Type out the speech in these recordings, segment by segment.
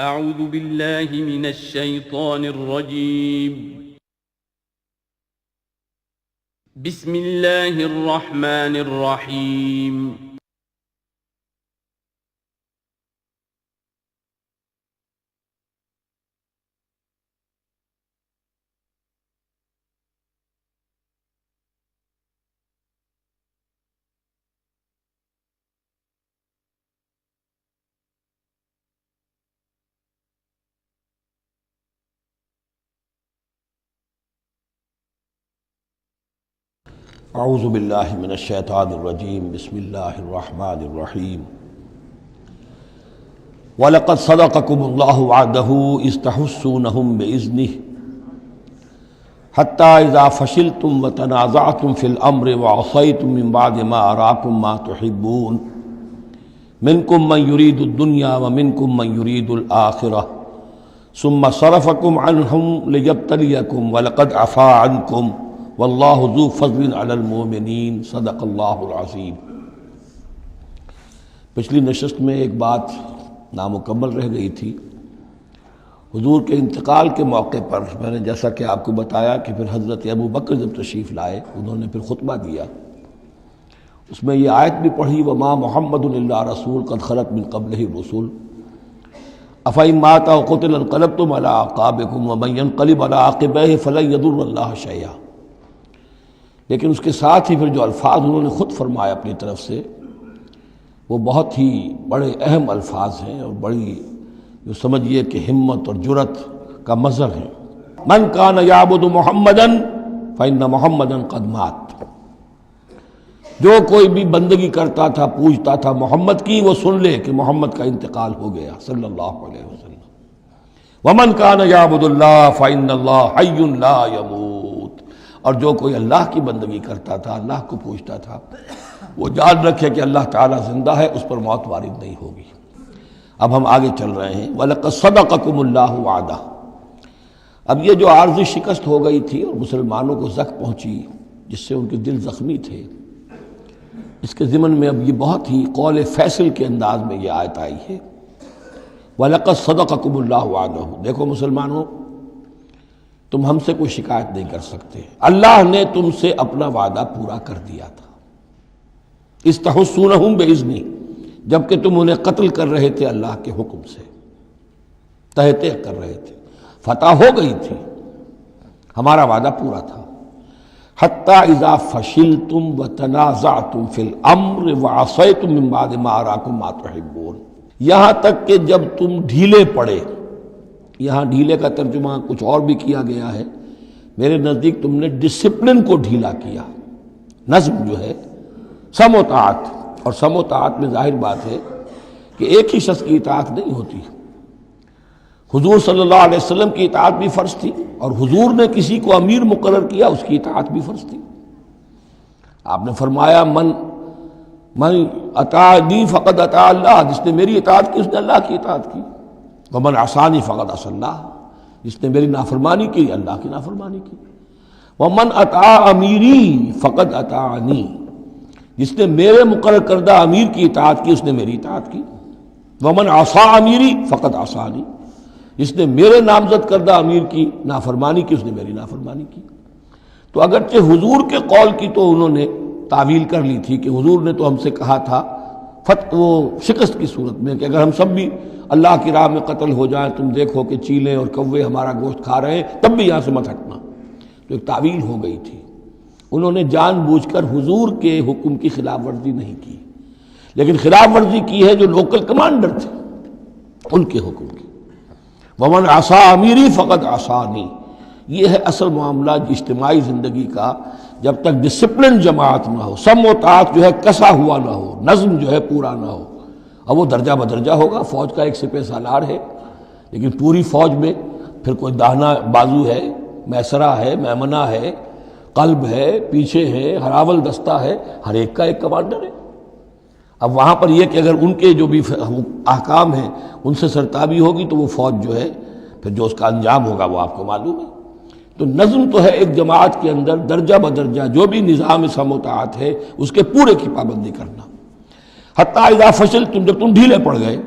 اعوذ باللہ من الشیطان الرجیم بسم اللہ الرحمن الرحیم اعوذ باللہ من الشیطان الرجیم بسم اللہ الرحمن الرحیم وَلَقَدْ صَدَقَكُمُ اللَّهُ وَعْدَهُ إِذْ تَحُسُّونَهُم بِإِذْنِهِ حَتَّى إِذَا فَشِلْتُمْ وَتَنَازَعْتُمْ فِي الْأَمْرِ وَعَصَيْتُمْ مِنْ بَعْدِ مَا أَرَاكُمْ مَا تُحِبُّونَ مِنْكُمْ مَنْ يُرِيدُ الدُّنْيَا وَمِنْكُمْ مَنْ يُرِيدُ الْآخِرَةَ ثُمَّ صَرَفَكُمْ عَنْهُمْ لِيَبْتَلِيَكُمْ وَلَقَدْ عَفَا عَنْكُمْ واللہ ذو فضل علی المؤمنین صدق اللہ العظیم۔ پچھلی نشست میں ایک بات نامکمل رہ گئی تھی۔ حضور کے انتقال کے موقع پر میں نے جیسا کہ آپ کو بتایا کہ پھر حضرت ابو بکر جب تشریف لائے انہوں نے پھر خطبہ دیا، اس میں یہ آیت بھی پڑھی وما محمد الا رسول قد خلت من قبلہ الرسل افإن مات أو قتل انقلبتم علی اعقابکم ومن ينقلب علی عقبیہ فلن یضر اللہ شیئا۔ لیکن اس کے ساتھ ہی پھر جو الفاظ انہوں نے خود فرمایا اپنی طرف سے وہ بہت ہی بڑے اہم الفاظ ہیں اور بڑی جو سمجھیے کہ ہمت اور جرت کا مظہر ہے۔ من کان یعبد محمدا فإن محمدا قد مات، جو کوئی بھی بندگی کرتا تھا پوجتا تھا محمد کی وہ سن لے کہ محمد کا انتقال ہو گیا صلی اللہ علیہ وسلم۔ ومن کان یعبد اللہ فإن اللہ حی لا یموت، اور جو کوئی اللہ کی بندگی کرتا تھا اللہ کو پوچھتا تھا وہ جان رکھے کہ اللہ تعالیٰ زندہ ہے، اس پر موت وارد نہیں ہوگی۔ اب ہم آگے چل رہے ہیں وَلَقَدْ صَدَقَكُمُ اللَّهُ وَعْدَهُ۔ اب یہ جو عارضی شکست ہو گئی تھی اور مسلمانوں کو زخم پہنچی جس سے ان کے دل زخمی تھے، اس کے ضمن میں اب یہ بہت ہی قول فیصل کے انداز میں یہ آیت آئی ہے وَلَقَدْ صَدَقَكُمُ اللَّهُ وَعْدَهُ۔ دیکھو مسلمانوں، تم ہم سے کوئی شکایت نہیں کر سکتے، اللہ نے تم سے اپنا وعدہ پورا کر دیا تھا۔ استحسونہم بإذنہ، جبکہ تم انہیں قتل کر رہے تھے اللہ کے حکم سے، تہتے کر رہے تھے، فتح ہو گئی تھی، ہمارا وعدہ پورا تھا۔ حتی اذا فشلتم وتنازعتم فی الامر وعصیتم من بعد ما اراکم ما تحبون، یہاں تک کہ جب تم ڈھیلے پڑے، یہاں ڈھیلے کا ترجمہ کچھ اور بھی کیا گیا ہے، میرے نزدیک تم نے ڈسپلن کو ڈھیلا کیا۔ نظم جو ہے سم و طاعت، اور سم و طاعت میں ظاہر بات ہے کہ ایک ہی شخص کی اطاعت نہیں ہوتی۔ حضور صلی اللہ علیہ وسلم کی اطاعت بھی فرض تھی، اور حضور نے کسی کو امیر مقرر کیا اس کی اطاعت بھی فرض تھی۔ آپ نے فرمایا من اطاعنی فقد اطاع اللہ، جس نے میری اطاعت کی اس نے اللہ کی اطاعت کی۔ ومن عصانی فقد عصی اللہ، جس نے میری نافرمانی کی اللہ کی نافرمانی کی۔ ومن اطاع امیری فقد اطاعنی، جس نے میرے مقرر کردہ امیر کی اطاعت کی اس نے میری اطاعت کی۔ ومن عصا امیری فقد عصانی، جس نے میرے نامزد کردہ امیر کی نافرمانی کی اس نے میری نافرمانی کی۔ تو اگرچہ حضور کے قول کی تو انہوں نے تعویل کر لی تھی کہ حضور نے تو ہم سے کہا تھا وہ شکست کی صورت میں کہ اگر ہم سب بھی اللہ کی راہ میں قتل ہو جائیں، تم دیکھو کہ چیلیں اور کوے ہمارا گوشت کھا رہے ہیں، تب بھی یہاں سے مت ہٹنا۔ تو ایک تعویل ہو گئی تھی، انہوں نے جان بوجھ کر حضور کے حکم کی خلاف ورزی نہیں کی، لیکن خلاف ورزی کی ہے جو لوکل کمانڈر تھے ان کے حکم کی۔ ومن عصا امیری فقد عصانی، یہ ہے اصل معاملہ اجتماعی زندگی کا۔ جب تک ڈسپلن جماعت نہ ہو، سم و طاعت جو ہے کسا ہوا نہ ہو، نظم جو ہے پورا نہ ہو، اب وہ درجہ بدرجہ ہوگا۔ فوج کا ایک سپہ سالار ہے، لیکن پوری فوج میں پھر کوئی داہنا بازو ہے، میسرہ ہے، میمنہ ہے، قلب ہے، پیچھے ہے، ہراول دستہ ہے، ہر ایک کا ایک کمانڈر ہے۔ اب وہاں پر یہ کہ اگر ان کے جو بھی احکام ہیں ان سے سرتابی ہوگی تو وہ فوج جو ہے پھر جو اس کا انجام ہوگا وہ آپ کو معلوم ہے۔ تو نظم تو ہے ایک جماعت کے اندر درجہ بدرجہ جو بھی نظام سم و طاعت ہے اس کے پورے کی پابندی کرنا۔ حتی اذا فشلتم، جب تم ڈھیلے پڑ گئے،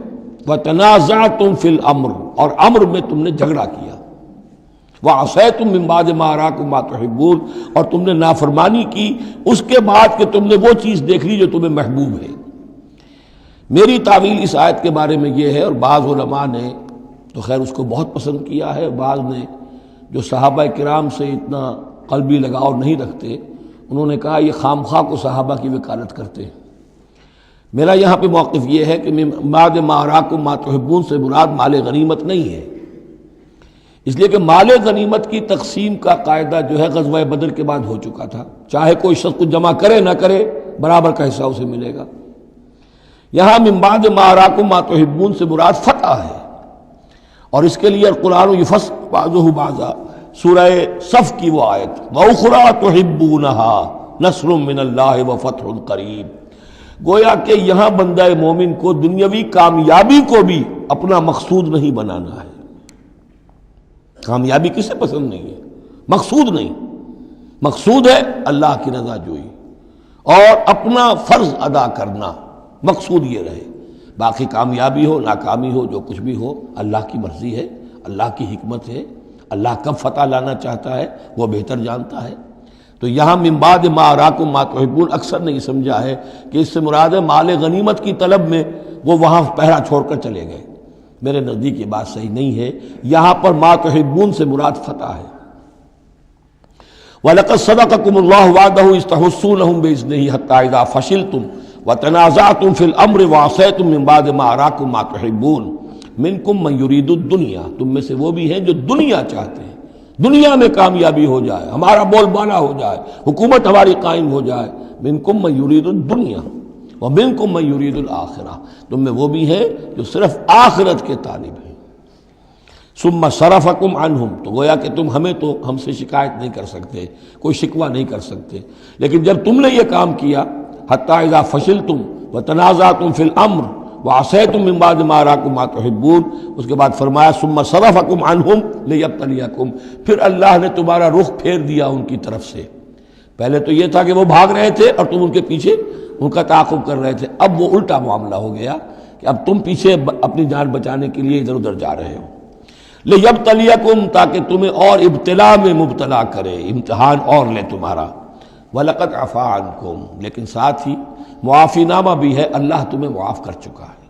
وَتَنَازَعْتُمْ فِي الْأَمْرِ، اور امر میں تم نے جھگڑا کیا، وَعَصَيْتُمْ مِن بَعْدِ مَا أَرَاكُمْ مَا تُحِبُّونَ، اور تم نے نافرمانی کی اس کے بعد کہ تم نے وہ چیز دیکھ لی جو تمہیں محبوب ہے۔ میری تعویل اس آیت کے بارے میں یہ ہے، اور بعض علماء نے تو خیر اس کو بہت پسند کیا ہے، بعض نے جو صحابہ کرام سے اتنا قلبی لگاؤ نہیں رکھتے انہوں نے کہا یہ خام خواہ کو صحابہ کی وکالت کرتے ہیں۔ میرا یہاں پہ موقف یہ ہے کہ بعد ما اراکم ما تحبون سے مراد مال غنیمت نہیں ہے، اس لیے کہ مال غنیمت کی تقسیم کا قاعدہ جو ہے غزوہ بدر کے بعد ہو چکا تھا، چاہے کوئی شخص کو جمع کرے نہ کرے برابر کا حصہ اسے ملے گا۔ یہاں من بعد ما اراکم ما تحبون سے مراد فتح ہے، اور اس کے لیے قرآن یفصل بعضہ بعضا، سورہ صف کی وہ آیت وَأُخْرَىٰ تُحِبُّونَهَا نَصْرٌ مِّنَ اللَّهِ وَفَتْحٌ قَرِیب، گویا کہ یہاں بندہ مومن کو دنیاوی کامیابی کو بھی اپنا مقصود نہیں بنانا ہے۔ کامیابی کسے پسند نہیں ہے؟ مقصود نہیں، مقصود ہے اللہ کی رضا جوئی اور اپنا فرض ادا کرنا، مقصود یہ رہے، باقی کامیابی ہو ناکامی ہو جو کچھ بھی ہو اللہ کی مرضی ہے، اللہ کی حکمت ہے، اللہ کب فتح لانا چاہتا ہے وہ بہتر جانتا ہے۔ تو یہاں من بعد ما اراکم ما تحبون اکثر نے یہ سمجھا ہے کہ اس سے مراد ہے مال غنیمت کی طلب میں وہ وہاں پہرا چھوڑ کر چلے گئے، میرے نزدیک یہ بات صحیح نہیں ہے، یہاں پر ما تحبون سے مراد فتح ہے۔ وَلَقَدْ صَدَقَكُمُ اللَّهُ وَعْدَهُ إِذْ تَحُسُّونَهُم بِإِذْنِهِ حَتَّىٰ إِذَا فَشِلْتُمْ وَتَنَازَعْتُمْ فِي الْأَمْرِ وَعَصَيْتُم مِّن بَعْدِ مَا أَرَاكُم مَّا تُحِبُّونَ مِنكُم مَّن يُرِيدُ الدُّنْيَا، تم میں سے وہ بھی ہیں جو دنیا چاہتے ہیں، دنیا میں کامیابی ہو جائے، ہمارا بول بالا ہو جائے، حکومت ہماری قائم ہو جائے۔ منکم من یرید الدنیا ومنکم من یرید الآخرہ، تم میں وہ بھی ہیں جو صرف آخرت کے طالب ہیں۔ ثم صرفکم عنہم، تو گویا کہ تم ہمیں تو ہم سے شکایت نہیں کر سکتے، کوئی شکوہ نہیں کر سکتے، لیکن جب تم نے یہ کام کیا حتی اذا فشلتم وتنازعتم فی الامر وعصیتم من بعد ما اراکم ما تحبون، اس کے بعد فرمایا ثم صرفکم عنہم لیبتلیکم، پھر اللہ نے تمہارا رخ پھیر دیا ان کی طرف سے۔ پہلے تو یہ تھا کہ وہ بھاگ رہے تھے اور تم ان کے پیچھے ان کا تعاقب کر رہے تھے، اب وہ الٹا معاملہ ہو گیا کہ اب تم پیچھے اپنی جان بچانے کے لیے ادھر ادھر جا رہے ہو۔ لیبتلیکم، تاکہ تمہیں اور ابتلا میں مبتلا کرے، امتحان اور لے تمہارا۔ وَلَقَدْ عَفَا عَنْكُمْ، لیکن ساتھ ہی معافی نامہ بھی ہے، اللہ تمہیں معاف کر چکا ہے،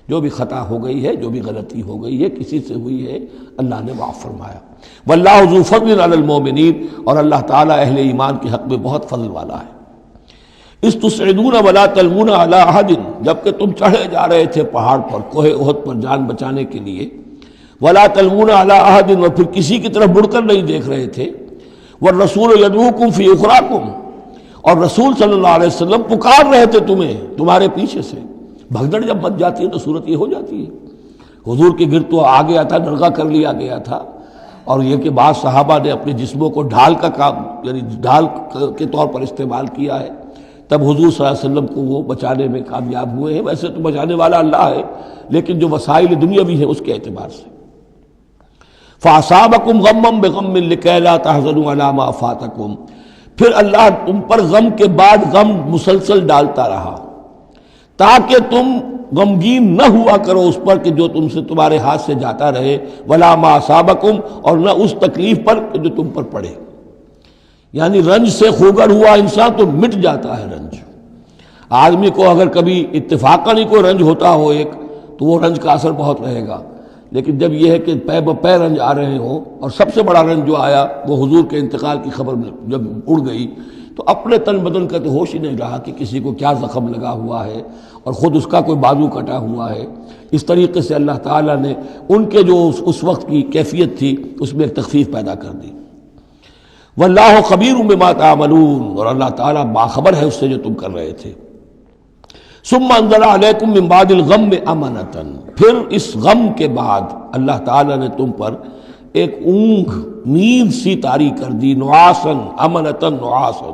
جو بھی خطا ہو گئی ہے، جو بھی غلطی ہو گئی ہے، کسی سے ہوئی ہے، اللہ نے معاف فرمایا۔ وَاللَّهُ ذُو فَضْلٍ عَلَى الْمُؤْمِنِينَ، اور اللہ تعالیٰ اہل ایمان کے حق میں بہت فضل والا ہے۔ اِذْ تُصْعِدُونَ وَلَا تَلْوُونَ عَلَىٰ أَحَدٍ، جبکہ تم چڑھے جا رہے تھے پہاڑ پر، کوہ احد پر جان بچانے کے لیے، وَلَا تَلْوُونَ عَلَىٰ أَحَدٍ، اور پھر کسی کی طرف مڑ کر نہیں دیکھ رہے تھے، وَالرَّسُولُ يَدْعُوكُمْ فِي أُخْرَاكُمْ، اور رسول صلی اللہ علیہ وسلم پکار رہے تھے تمہیں تمہارے پیچھے سے۔ بھگدڑ جب مچ جاتی ہے تو صورت یہ ہو جاتی ہے۔ حضور کے گرد تو آ گیا تھا، نرغہ کر لیا گیا تھا، اور یہ کہ بعض صحابہ نے اپنے جسموں کو ڈھال کا کام، یعنی ڈھال کے طور پر استعمال کیا ہے، تب حضور صلی اللہ علیہ وسلم کو وہ بچانے میں کامیاب ہوئے ہیں۔ ویسے تو بچانے والا اللہ ہے، لیکن جو وسائل دنیاوی ہیں اس کے اعتبار سے۔ فَأَصَابَكُمْ غَمًّا بِغَمٍّ لِكَيْ لَا تَحْزَنُوا عَلَىٰ مَا فَاتَكُمْ، پھر اللہ تم پر غم کے بعد غم مسلسل ڈالتا رہا تاکہ تم غمگین نہ ہوا کرو اس پر کہ جو تم سے تمہارے ہاتھ سے جاتا رہے، وَلَا مَا أَصَابَكُمْ، اور نہ اس تکلیف پر جو تم پر پڑے۔ یعنی رنج سے خوگر ہوا انسان تو مٹ جاتا ہے رنج۔ آدمی کو اگر کبھی اتفاقاً ہی کوئی رنج ہوتا ہو ایک تو وہ رنج کا اثر بہت رہے گا، لیکن جب یہ ہے کہ پے بپے رنج آ رہے ہوں، اور سب سے بڑا رنج جو آیا وہ حضور کے انتقال کی خبر جب اڑ گئی تو اپنے تن بدن کا تو ہوش ہی نہیں رہا کہ کسی کو کیا زخم لگا ہوا ہے اور خود اس کا کوئی بازو کٹا ہوا ہے۔ اس طریقے سے اللہ تعالیٰ نے ان کے جو اس وقت کی کیفیت تھی اس میں ایک تخفیف پیدا کر دی۔ واللہ خبیر بما تعملون، اور اللہ تعالیٰ باخبر ہے اس سے جو تم کر رہے تھے۔ ثم انزل علیکم من بعد الغم امنۃ، پھر اس غم کے بعد اللہ تعالیٰ نے تم پر ایک اونگ، نیند سی طاری کر دی، نعاسا امنۃ نعاسا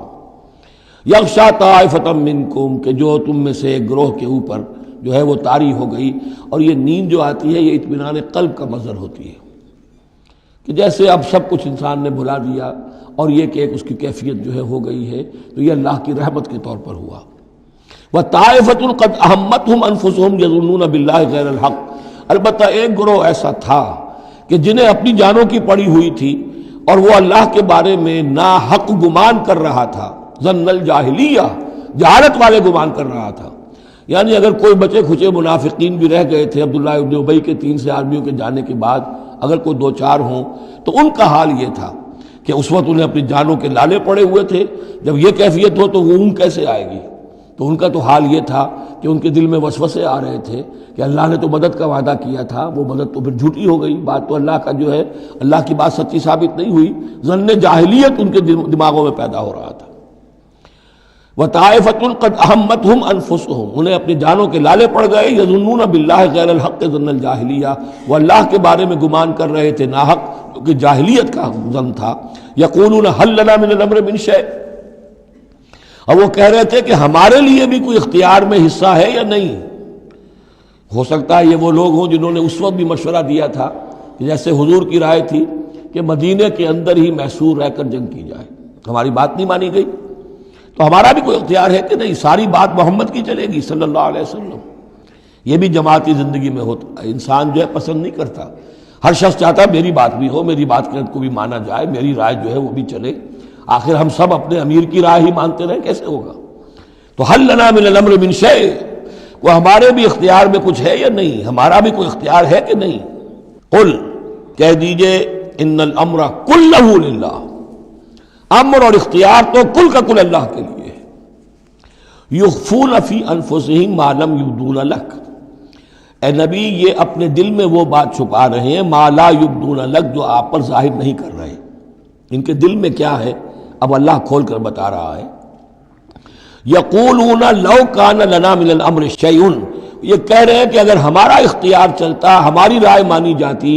یغشا طائفۃ منکم، کہ جو تم میں سے ایک گروہ کے اوپر جو ہے وہ طاری ہو گئی۔ اور یہ نیند جو آتی ہے یہ اطمینان قلب کا مظہر ہوتی ہے، کہ جیسے اب سب کچھ انسان نے بھلا دیا اور یہ کہ ایک اس کی کیفیت جو ہے ہو گئی ہے، تو یہ اللہ کی رحمت کے طور پر ہوا۔ وَطَائِفَةٌ قَدْ أَهَمَّتْهُمْ أَنفُسُهُمْ يَظُنُّونَ بِاللَّهِ غَيْرَ الْحَقِّ، البتہ ایک گروہ ایسا تھا کہ جنہیں اپنی جانوں کی پڑی ہوئی تھی اور وہ اللہ کے بارے میں ناحق گمان کر رہا تھا، ظن الجاہلیہ، جہالت والے گمان کر رہا تھا. یعنی اگر کوئی بچے کھچے منافقین بھی رہ گئے تھے عبداللہ ابن ابی کے 3 سے آدمیوں کے جانے کے بعد، اگر کوئی 2-4 ہوں تو ان کا حال یہ تھا کہ اس وقت انہیں اپنی جانوں کے لالے پڑے ہوئے تھے. جب یہ کیفیت ہو تو وہ اون کیسے آئے گی؟ تو ان کا تو حال یہ تھا کہ ان کے دل میں وسوسے آ رہے تھے کہ اللہ نے تو مدد کا وعدہ کیا تھا، وہ مدد تو پھر جھوٹی ہو گئی، بات تو اللہ کا جو ہے اللہ کی بات سچی ثابت نہیں ہوئی. ظن جاہلیت ان کے دماغوں میں پیدا ہو رہا تھا. وَطَائِفَةٌ قَدْ أَهَمَّتْهُمْ أَنفُسُهُمْ، انہیں اپنی جانوں کے لالے پڑ گئے. يَظُنُّونَ بِاللَّهِ غَيْرَ الْحَقِّ ظَنَّ الْجَاهِلِيَّةِ، وہ اللہ کے بارے میں گمان کر رہے تھے ناحق، کیونکہ جاہلیت کا ظن تھا. يَقُولُونَ هَلْ لَنَا مِنَ الْأَمْرِ مِنْ شَيْءٍ، اور وہ کہہ رہے تھے کہ ہمارے لیے بھی کوئی اختیار میں حصہ ہے یا نہیں. ہو سکتا ہے یہ وہ لوگ ہوں جنہوں نے اس وقت بھی مشورہ دیا تھا کہ جیسے حضور کی رائے تھی کہ مدینے کے اندر ہی محصور رہ کر جنگ کی جائے، ہماری بات نہیں مانی گئی تو ہمارا بھی کوئی اختیار ہے کہ نہیں، ساری بات محمد کی چلے گی صلی اللہ علیہ وسلم. یہ بھی جماعتی زندگی میں ہوتا ہے، انسان جو ہے پسند نہیں کرتا، ہر شخص چاہتا ہے میری بات بھی ہو، میری بات کو بھی مانا جائے، میری رائے جو ہے وہ بھی چلے. آخر ہم سب اپنے امیر کی رائے ہی مانتے رہیں، کیسے ہوگا؟ تو حل لنا من الامر من شیء، وہ ہمارے بھی اختیار میں کچھ ہے یا نہیں، ہمارا بھی کوئی اختیار ہے کہ نہیں. قل، کہہ دیجئے، ان الامر کلہ للہ، امر اور اختیار تو کل کا کل اللہ کے لیے ہے. یخفون فی انفسہم ما لم یبدون لک، اے نبی یہ اپنے دل میں وہ بات چھپا رہے ہیں ما لا یبدون لک، جو آپ پر ظاہر نہیں کر رہے. ان کے دل میں کیا ہے اب اللہ کھول کر بتا رہا ہے. یقولون لو کان لنا من الامر شیء، یہ کہہ رہے ہیں کہ اگر ہمارا اختیار چلتا، ہماری رائے مانی جاتی،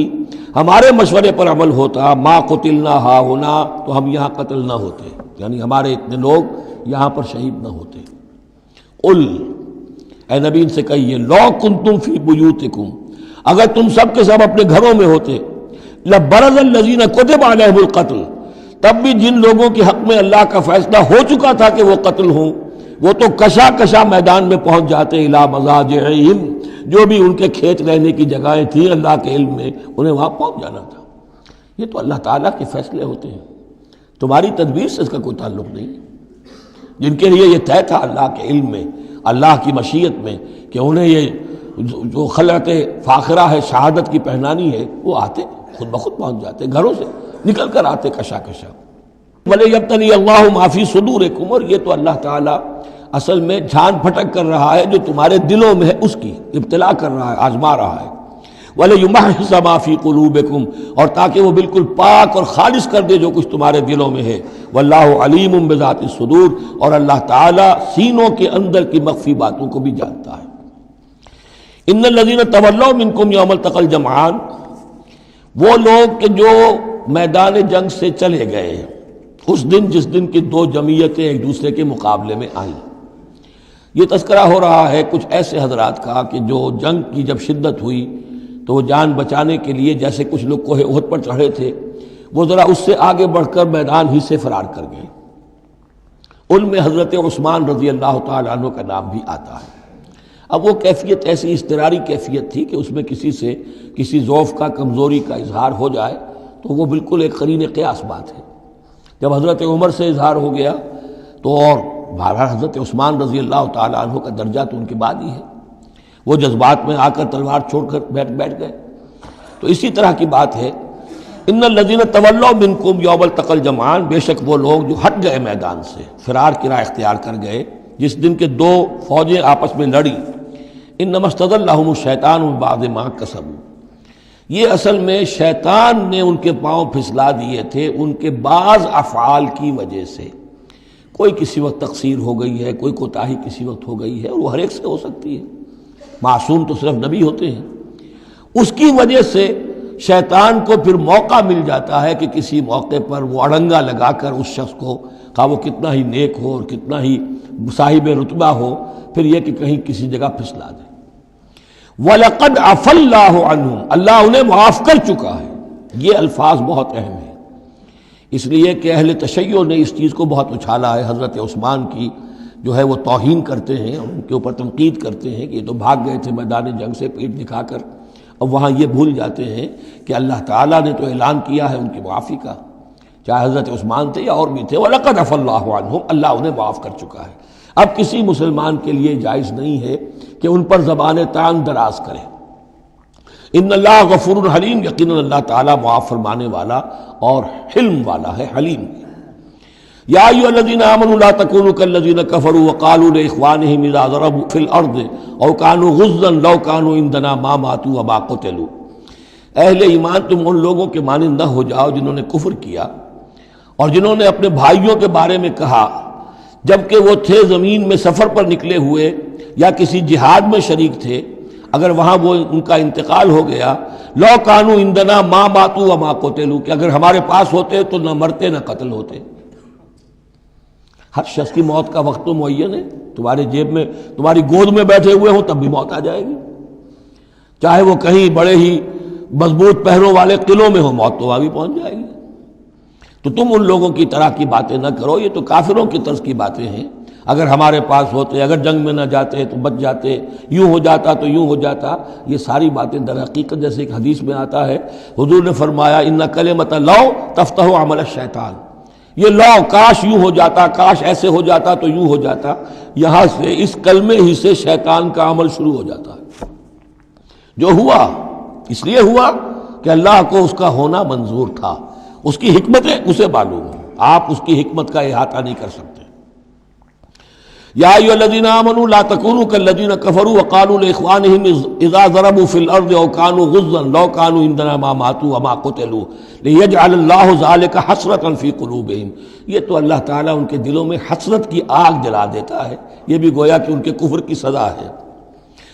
ہمارے مشورے پر عمل ہوتا، ما قتلنا ہاہنا، تو ہم یہاں قتل نہ ہوتے، یعنی ہمارے اتنے لوگ یہاں پر شہید نہ ہوتے. قل، اے نبی ان سے کہیے، لو کنتم فی بیوتکم، اگر تم سب کے سب اپنے گھروں میں ہوتے، لبرز الذین کتب علیہم القتل، تب بھی جن لوگوں کے حق میں اللہ کا فیصلہ ہو چکا تھا کہ وہ قتل ہوں، وہ تو کشا کشا میدان میں پہنچ جاتے، الی مضاجعہم، جو بھی ان کے کھیت رہنے کی جگہیں تھیں اللہ کے علم میں، انہیں وہاں پہنچ جانا تھا. یہ تو اللہ تعالیٰ کے فیصلے ہوتے ہیں، تمہاری تدبیر سے اس کا کوئی تعلق نہیں. جن کے لیے یہ طے تھا اللہ کے علم میں، اللہ کی مشیت میں، کہ انہیں یہ جو خلعت فاخرہ ہے، شہادت کی پہنانی ہے، وہ آتے خود بخود پہنچ جاتے، گھروں سے نکل کر آتے کشا کشا. وَلِيَبْتَلِيَ اللَّهُ مَا فِي صُدُورِكُمْ، اور یہ تو اللہ تعالیٰ اصل میں جھان پھٹک کر رہا ہے جو تمہارے دلوں میں ہے، اس کی ابتلا کر رہا ہے، آزما رہا ہے. وَلِيُمَحِّصَ مَا فِي قُلُوبِكُمْ، اور تاکہ وہ بالکل پاک اور خالص کر دے جو کچھ تمہارے دلوں میں ہے. وَاللَّهُ عَلِيمٌ بِذَاتِ الصُّدُورِ، اور اللہ تعالیٰ سینوں کے اندر کی مخفی باتوں کو بھی جانتا ہے. ان الذین تولوا منکم یوم التقى الجمعان، وہ لوگ کہ جو میدان جنگ سے چلے گئے اس دن جس دن کی 2 جمعیتیں ایک دوسرے کے مقابلے میں آئیں. یہ تذکرہ ہو رہا ہے کچھ ایسے حضرات کا کہ جو جنگ کی جب شدت ہوئی تو وہ جان بچانے کے لیے، جیسے کچھ لوگ کوہ احد پر چڑھے تھے، وہ ذرا اس سے آگے بڑھ کر میدان ہی سے فرار کر گئے. ان میں حضرت عثمان رضی اللہ تعالیٰ عنہ کا نام بھی آتا ہے. اب وہ کیفیت ایسی اضطراری کیفیت تھی کہ اس میں کسی سے کسی ضعف کا، کمزوری کا اظہار ہو جائے تو وہ بالکل ایک قرین قیاس بات ہے. جب حضرت عمر سے اظہار ہو گیا تو اور بہرحال حضرت عثمان رضی اللہ تعالیٰ عنہ کا درجہ تو ان کے بعد ہی ہے، وہ جذبات میں آ کر تلوار چھوڑ کر بیٹھ گئے. تو اسی طرح کی بات ہے. ان الذین تولوا منکم یوم التقى الجمعان، بے شک وہ لوگ جو ہٹ گئے میدان سے، فرار کی راہ اختیار کر گئے جس دن کے 2 فوجیں آپس میں لڑی. انما استزلهم الشیطان من بعد ما کسبوا، یہ اصل میں شیطان نے ان کے پاؤں پھسلا دیے تھے ان کے بعض افعال کی وجہ سے. کوئی کسی وقت تقصیر ہو گئی ہے، کوئی کوتاہی کسی وقت ہو گئی ہے، اور وہ ہر ایک سے ہو سکتی ہے، معصوم تو صرف نبی ہوتے ہیں. اس کی وجہ سے شیطان کو پھر موقع مل جاتا ہے کہ کسی موقع پر وہ اڑنگا لگا کر اس شخص کو، خواہ وہ کتنا ہی نیک ہو اور کتنا ہی صاحب رتبہ ہو، پھر یہ کہ کہیں کسی جگہ پھسلا دے. وَلَقَدْ عَفَا اللَّهُ عَنْهُمْ، اللہ انہیں معاف کر چکا ہے. یہ الفاظ بہت اہم ہیں، اس لیے کہ اہل تشیع نے اس چیز کو بہت اچھالا ہے. حضرت عثمان کی جو ہے وہ توہین کرتے ہیں اور ان کے اوپر تنقید کرتے ہیں کہ یہ تو بھاگ گئے تھے میدان جنگ سے پیٹ دکھا کر، اب وہاں یہ بھول جاتے ہیں کہ اللہ تعالیٰ نے تو اعلان کیا ہے ان کی معافی کا، چاہے حضرت عثمان تھے یا اور بھی تھے، وَلَقَدْ عَفَا اللَّهُ عَنْهُمْ، اللہ انہیں معاف کر چکا ہے۔ اب کسی مسلمان کے لیے جائز نہیں ہے کہ ان پر زبان تان دراز کرے۔ ان اللہ غفور حلیم، یقیناً اللہ تعالیٰ معاف فرمانے والا اور حلم والا ہے، حلیم۔ یا ایھا الذین آمنوا لا تکونوا کالذین کفروا وقالوا لاخوانہم اذا ضربوا فی الارض او کانوا غزا لو کانوا عندنا ما ماتوا وما قتلوا، اہل ایمان تم ان لوگوں کے مانند نہ ہو جاؤ جنہوں نے کفر کیا اور جنہوں نے اپنے بھائیوں کے بارے میں کہا جبکہ وہ تھے زمین میں سفر پر نکلے ہوئے یا کسی جہاد میں شریک تھے، اگر وہاں وہ ان کا انتقال ہو گیا، لو کانوا عندنا ما ماتوا وما قتلوا، کہ اگر ہمارے پاس ہوتے تو نہ مرتے نہ قتل ہوتے۔ ہر شخص کی موت کا وقت تو معین ہے، تمہارے جیب میں، تمہاری گود میں بیٹھے ہوئے ہوں تب بھی موت آ جائے گی، چاہے وہ کہیں بڑے ہی مضبوط پہروں والے قلعوں میں ہو، موت تو وہاں بھی پہنچ جائے گی۔ تو تم ان لوگوں کی طرح کی باتیں نہ کرو، یہ تو کافروں کی طرز کی باتیں ہیں، اگر ہمارے پاس ہوتے، اگر جنگ میں نہ جاتے تو بچ جاتے، یوں ہو جاتا تو یوں ہو جاتا، یہ ساری باتیں در حقیقت جیسے ایک حدیث میں آتا ہے، حضور نے فرمایا ان کلمۃ لو تفتح عمل الشیطان، یہ لو کاش یوں ہو جاتا، کاش ایسے ہو جاتا تو یوں ہو جاتا، یہاں سے اس کلمے ہی سے شیطان کا عمل شروع ہو جاتا ہے۔ جو ہوا اس لیے ہوا کہ اللہ کو اس کا ہونا منظور تھا، اس کی حکمتیں اسے معلوم ہیں، آپ اس کی حکمت کا احاطہ نہیں کر سکتے۔ یا ایھا الذین آمنوا لا تکونوا کالذین کفروا وقالوا لاخوانہم اذا ضربوا فی الارض او کانوا غزا لو کانوا عندنا ما ماتوا وما قتلوا لیجعل اللہ ذلک حسرۃ فی قلوبہم، یہ تو اللہ تعالیٰ ان کے دلوں میں حسرت کی آگ جلا دیتا ہے، یہ بھی گویا کہ ان کے کفر کی سزا ہے۔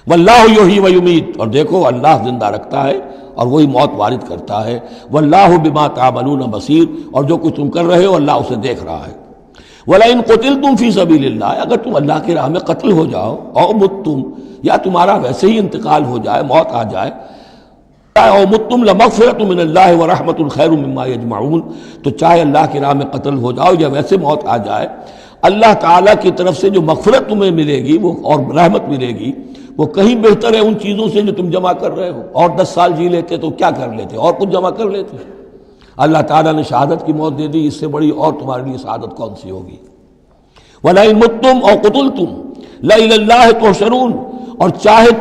واللہ یحیی و یمیت، اور دیکھو اللہ زندہ رکھتا ہے اور وہی موت وارد کرتا ہے۔ واللہ بما تعملون بصیر، اور جو کچھ تم کر رہے ہو اللہ اسے دیکھ رہا ہے۔ وَلَئِن قُتِلْتُمْ فِي سَبِيلِ اللَّهِ، اگر تم اللہ کی راہ میں قتل ہو جاؤ، او متم، یا تمہارا ویسے ہی انتقال ہو جائے، موت آ جائے، او متم لمغفرۃ من اللہ ورحمۃ خیر مما یجمعون، تو چاہے اللہ کی راہ میں قتل ہو جاؤ یا ویسے موت آ جائے، اللہ تعالیٰ کی طرف سے جو مغفرت تمہیں ملے گی وہ اور رحمت ملے گی وہ کہیں بہتر ہے ان چیزوں سے جو تم جمع کر رہے ہو۔ اور 10 سال جی لیتے تو کیا کر لیتے، اور کچھ جمع کر لیتے، اللہ تعالیٰ نے شہادت کی موت دے دی، اس سے بڑی اور تمہارے لیے سعادت کون سی ہوگی۔ وَلَئِن مُتُّمْ أَوْ قُتِلْتُمْ لَإِلَى اللَّهِ تُحْشَرُونَ، اور چاہے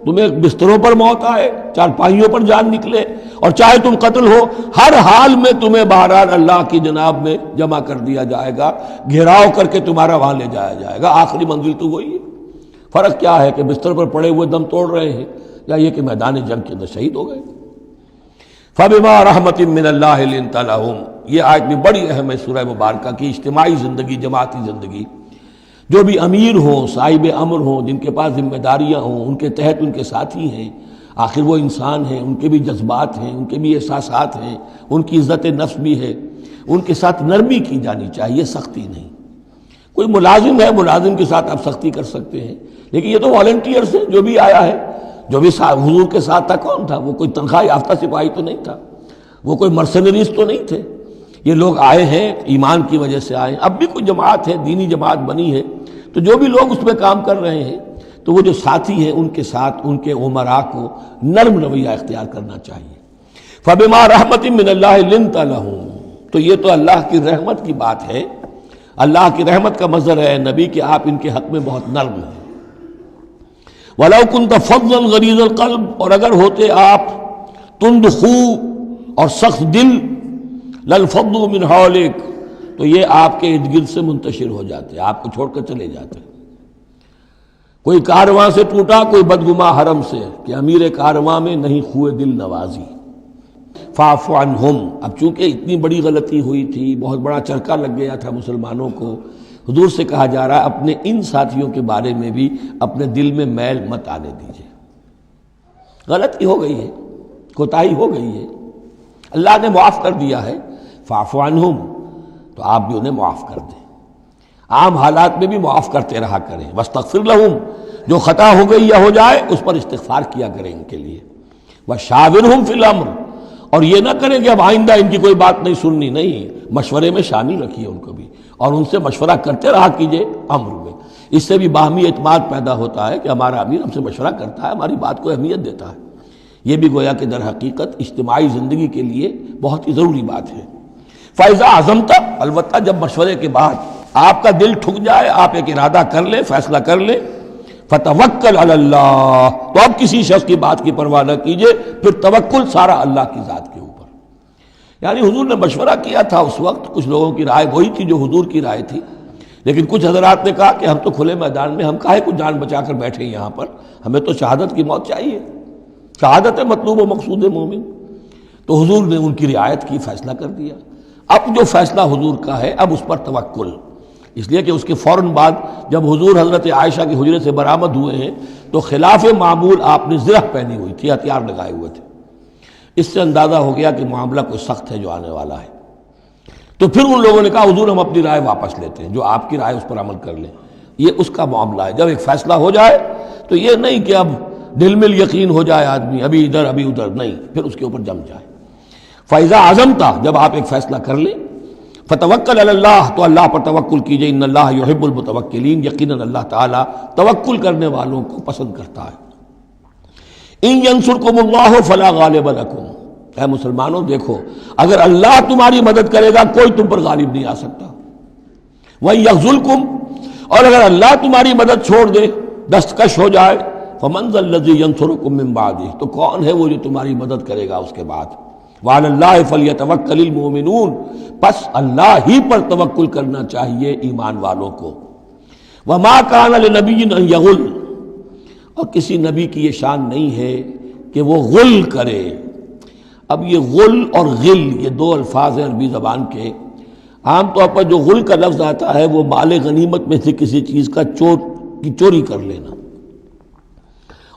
تمہیں بستروں پر موت آئے، چارپائیوں پر جان نکلے، اور چاہے تم قتل ہو، ہر حال میں تمہیں بہرحال اللہ کی جناب میں جمع کر دیا جائے گا، گھیراؤ کر کے تمہارا وہاں لے جایا جائے گا، آخری منزل تو وہی ہے۔ فرق کیا ہے کہ بستر پر پڑے ہوئے دم توڑ رہے ہیں یا یہ کہ میدان جنگ کے اندر شہید ہو گئے۔ فَبِمَا رَحْمَةٍ مِّنَ اللَّهِ لِنتَ لَهُمْ، یہ آیت بھی بڑی اہم ہے سورہ مبارکہ کی، اجتماعی زندگی، جماعتی زندگی، جو بھی امیر ہوں، صاحب امر ہوں، جن کے پاس ذمہ داریاں ہوں، ان کے تحت ان کے ساتھی ہیں، آخر وہ انسان ہیں، ان کے بھی جذبات ہیں، ان کے بھی احساسات ہیں، ان کی عزت نفس بھی ہے، ان کے ساتھ نرمی کی جانی چاہیے، سختی نہیں۔ کوئی ملازم ہے، ملازم کے ساتھ آپ سختی کر سکتے ہیں، لیکن یہ تو والنٹیئرس ہے، جو بھی آیا ہے، جو بھی حضور کے ساتھ تھا، کون تھا وہ؟ کوئی تنخواہ یافتہ سپاہی تو نہیں تھا، وہ کوئی مرسنریز تو نہیں تھے، یہ لوگ آئے ہیں ایمان کی وجہ سے آئے ہیں۔ اب بھی کوئی جماعت ہے، دینی جماعت بنی ہے، تو جو بھی لوگ اس میں کام کر رہے ہیں تو وہ جو ساتھی ہیں ان کے ساتھ ان کے امراء کو نرم رویہ اختیار کرنا چاہیے۔ فَبِمَا رَحْمَةٍ مِّنَ اللَّهِ لِنتَ لَهُمْ، تو یہ تو اللہ کی رحمت کی بات ہے، اللہ کی رحمت کا مظہر ہے نبی کہ آپ ان کے حق میں بہت نرم ہیں۔ وَلَوْ كُنْتَ فَظًّا غَلِيظَ الْقَلْبِ، اور اگر ہوتے آپ تند خو اور سخت دل، لَانفَضُّوا مِنْ حَوْلِكَ، تو یہ آپ کے ارد گرد سے منتشر ہو جاتے، آپ کو چھوڑ کر چلے جاتے۔ کوئی کارواں سے ٹوٹا، کوئی بدگما حرم سے، کہ امیر کارواں میں نہیں خوئے دل نوازی۔ فاعف عنہم، اب چونکہ اتنی بڑی غلطی ہوئی تھی، بہت بڑا چرکا لگ گیا تھا مسلمانوں کو، حضور سے کہا جا رہا ہے اپنے ان ساتھیوں کے بارے میں بھی اپنے دل میں میل مت آنے دیجیے، غلطی ہو گئی ہے، کوتاہی ہو گئی ہے، اللہ نے معاف کر دیا ہے، فاعف عنہم، تو آپ بھی انہیں معاف کر دیں، عام حالات میں بھی معاف کرتے رہا کریں۔ واستغفر لہم، جو خطا ہو گئی یا ہو جائے اس پر استغفار کیا کریں ان کے لیے۔ وشاورہم فی الامر، اور یہ نہ کریں کہ اب آئندہ ان کی کوئی بات نہیں سننی، نہیں، مشورے میں شامل رکھیے ان کو بھی، اور ان سے مشورہ کرتے رہا کیجئے امر میں، اس سے بھی باہمی اعتماد پیدا ہوتا ہے کہ ہمارا امیر ہم سے مشورہ کرتا ہے، ہماری بات کو اہمیت دیتا ہے۔ یہ بھی گویا کہ در حقیقت اجتماعی زندگی کے لیے بہت ہی ضروری بات ہے۔ فَإِذَا عَزَمْتَ، البتہ جب مشورے کے بعد آپ کا دل ٹھک جائے، آپ ایک ارادہ کر لیں، فیصلہ کر لیں، فَتَوَكَّلْ عَلَى اللَّهِ، تو اب کسی شخص کی بات کی پرواہ نہ کیجئے، پھر توکل سارا اللہ کی ذات کے اوپر۔ یعنی حضور نے مشورہ کیا تھا اس وقت، کچھ لوگوں کی رائے وہی تھی جو حضور کی رائے تھی، لیکن کچھ حضرات نے کہا کہ ہم تو کھلے میدان میں، ہم کاہے کو جان بچا کر بیٹھے یہاں پر، ہمیں تو شہادت کی موت چاہیے، شہادت مطلوب و مقصود مومن۔ تو حضور نے ان کی رعایت کی، فیصلہ کر دیا۔ اب جو فیصلہ حضور کا ہے، اب اس پر توکل، اس لیے کہ اس کے فوراً بعد جب حضور حضرت عائشہ کے حجرے سے برآمد ہوئے ہیں تو خلاف معمول آپ نے زرہ پہنی ہوئی تھی، ہتھیار لگائے ہوئے تھے۔ اس سے اندازہ ہو گیا کہ معاملہ کوئی سخت ہے جو آنے والا ہے۔ تو پھر ان لوگوں نے کہا حضور ہم اپنی رائے واپس لیتے ہیں، جو آپ کی رائے اس پر عمل کر لیں۔ یہ اس کا معاملہ ہے، جب ایک فیصلہ ہو جائے تو یہ نہیں کہ اب دل میں یقین ہو جائے آدمی، ابھی ادھر ابھی ادھر، نہیں، پھر اس کے اوپر جم جائے۔ فَإِذَا عَزَمْتَ، جب آپ ایک فیصلہ کر لیں، فَتَوَكَّلْ عَلَى اللَّهِ، تو اللہ پر توکل کیجئے، ان اللہ یحب المتوکلین، یقیناً اللہ تعالیٰ توکل کرنے والوں کو پسند کرتا ہے۔ ان ینصرکم اللہ فلا غالب لکم، اے مسلمانوں دیکھو، اگر اللہ تمہاری مدد کرے گا کوئی تم پر غالب نہیں آ سکتا۔ وَإِن یخذلکم، اور اگر اللہ تمہاری مدد چھوڑ دے، دستکش ہو جائے، فمن ذا الذی ینصرکم من بعدہ، تو کون ہے وہ جو تمہاری مدد کرے گا اس کے بعد۔ وعلی اللہ فلیتوکل المؤمنون، پس اللہ ہی پر توکل کرنا چاہیے ایمان والوں کو۔ وما کان لنبی ان یغل، اور کسی نبی کی یہ شان نہیں ہے کہ وہ غل کرے۔ اب یہ غل اور غل، یہ دو الفاظ ہیں عربی زبان کے۔ عام طور پر جو غل کا لفظ آتا ہے وہ مال غنیمت میں سے کسی چیز کا چوری کر لینا،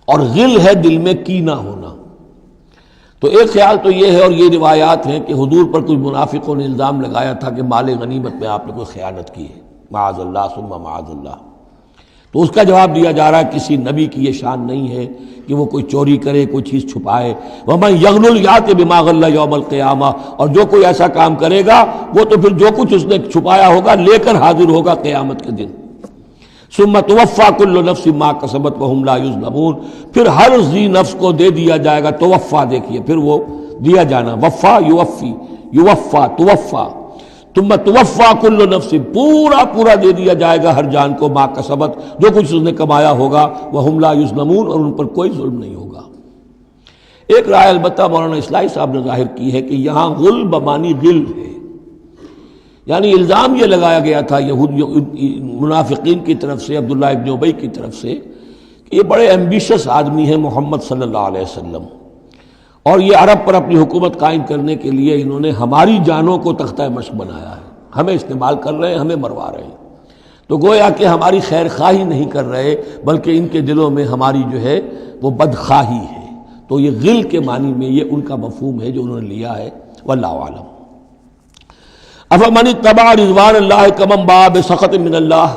اور غل ہے دل میں کینہ ہونا۔ تو ایک خیال تو یہ ہے، اور یہ روایات ہیں کہ حضور پر کچھ منافقوں نے الزام لگایا تھا کہ مال غنیمت میں آپ نے کوئی خیانت کی ہے، معاذ اللہ ثم معاذ اللہ۔ تو اس کا جواب دیا جا رہا ہے کسی نبی کی یہ شان نہیں ہے کہ وہ کوئی چوری کرے، کوئی چیز چھپائے۔ وَمَن يَغْلُلْ يَأْتِ بِمَا غَلَّ يَوْمَ الْقِيَامَةِ، اور جو کوئی ایسا کام کرے گا وہ تو پھر جو کچھ اس نے چھپایا ہوگا لے کر حاضر ہوگا قیامت کے دن۔ ثُمَّ تُوَفَّىٰ كُلُّ نَفْسٍ مَا كَسَبَتْ وَهُمْ لَا يُظْلَمُونَ، پھر ہر ذی نفس کو دے دیا جائے گا۔ توفا دیکھیے، پھر وہ دیا جانا، وفا یوفی، یوفا توفا، ثم توفا کل نفس، پورا دے دیا جائے گا ہر جان کو، ما کسبت، جو کچھ اس نے کمایا ہوگا، وہم لا یظلمون، اور ان پر کوئی ظلم نہیں ہوگا۔ ایک رائے البتہ مولانا اصلاحی صاحب نے ظاہر کی ہے کہ یہاں غل بمانی غل ہے، یعنی الزام یہ لگایا گیا تھا منافقین کی طرف سے، عبداللہ ابن ابی کی طرف سے، کہ یہ بڑے ایمبیشس آدمی ہیں محمد صلی اللہ علیہ وسلم، اور یہ عرب پر اپنی حکومت قائم کرنے کے لیے انہوں نے ہماری جانوں کو تختہ مشق بنایا ہے، ہمیں استعمال کر رہے ہیں، ہمیں مروا رہے ہیں۔ تو گویا کہ ہماری خیر خواہی نہیں کر رہے، بلکہ ان کے دلوں میں ہماری جو ہے وہ بدخواہی ہے۔ تو یہ غل کے معنی میں یہ ان کا مفہوم ہے جو انہوں نے لیا ہے، واللہ اعلم۔ افمن اتبع رضوان اللہ کمن باء بسخط من اللہ،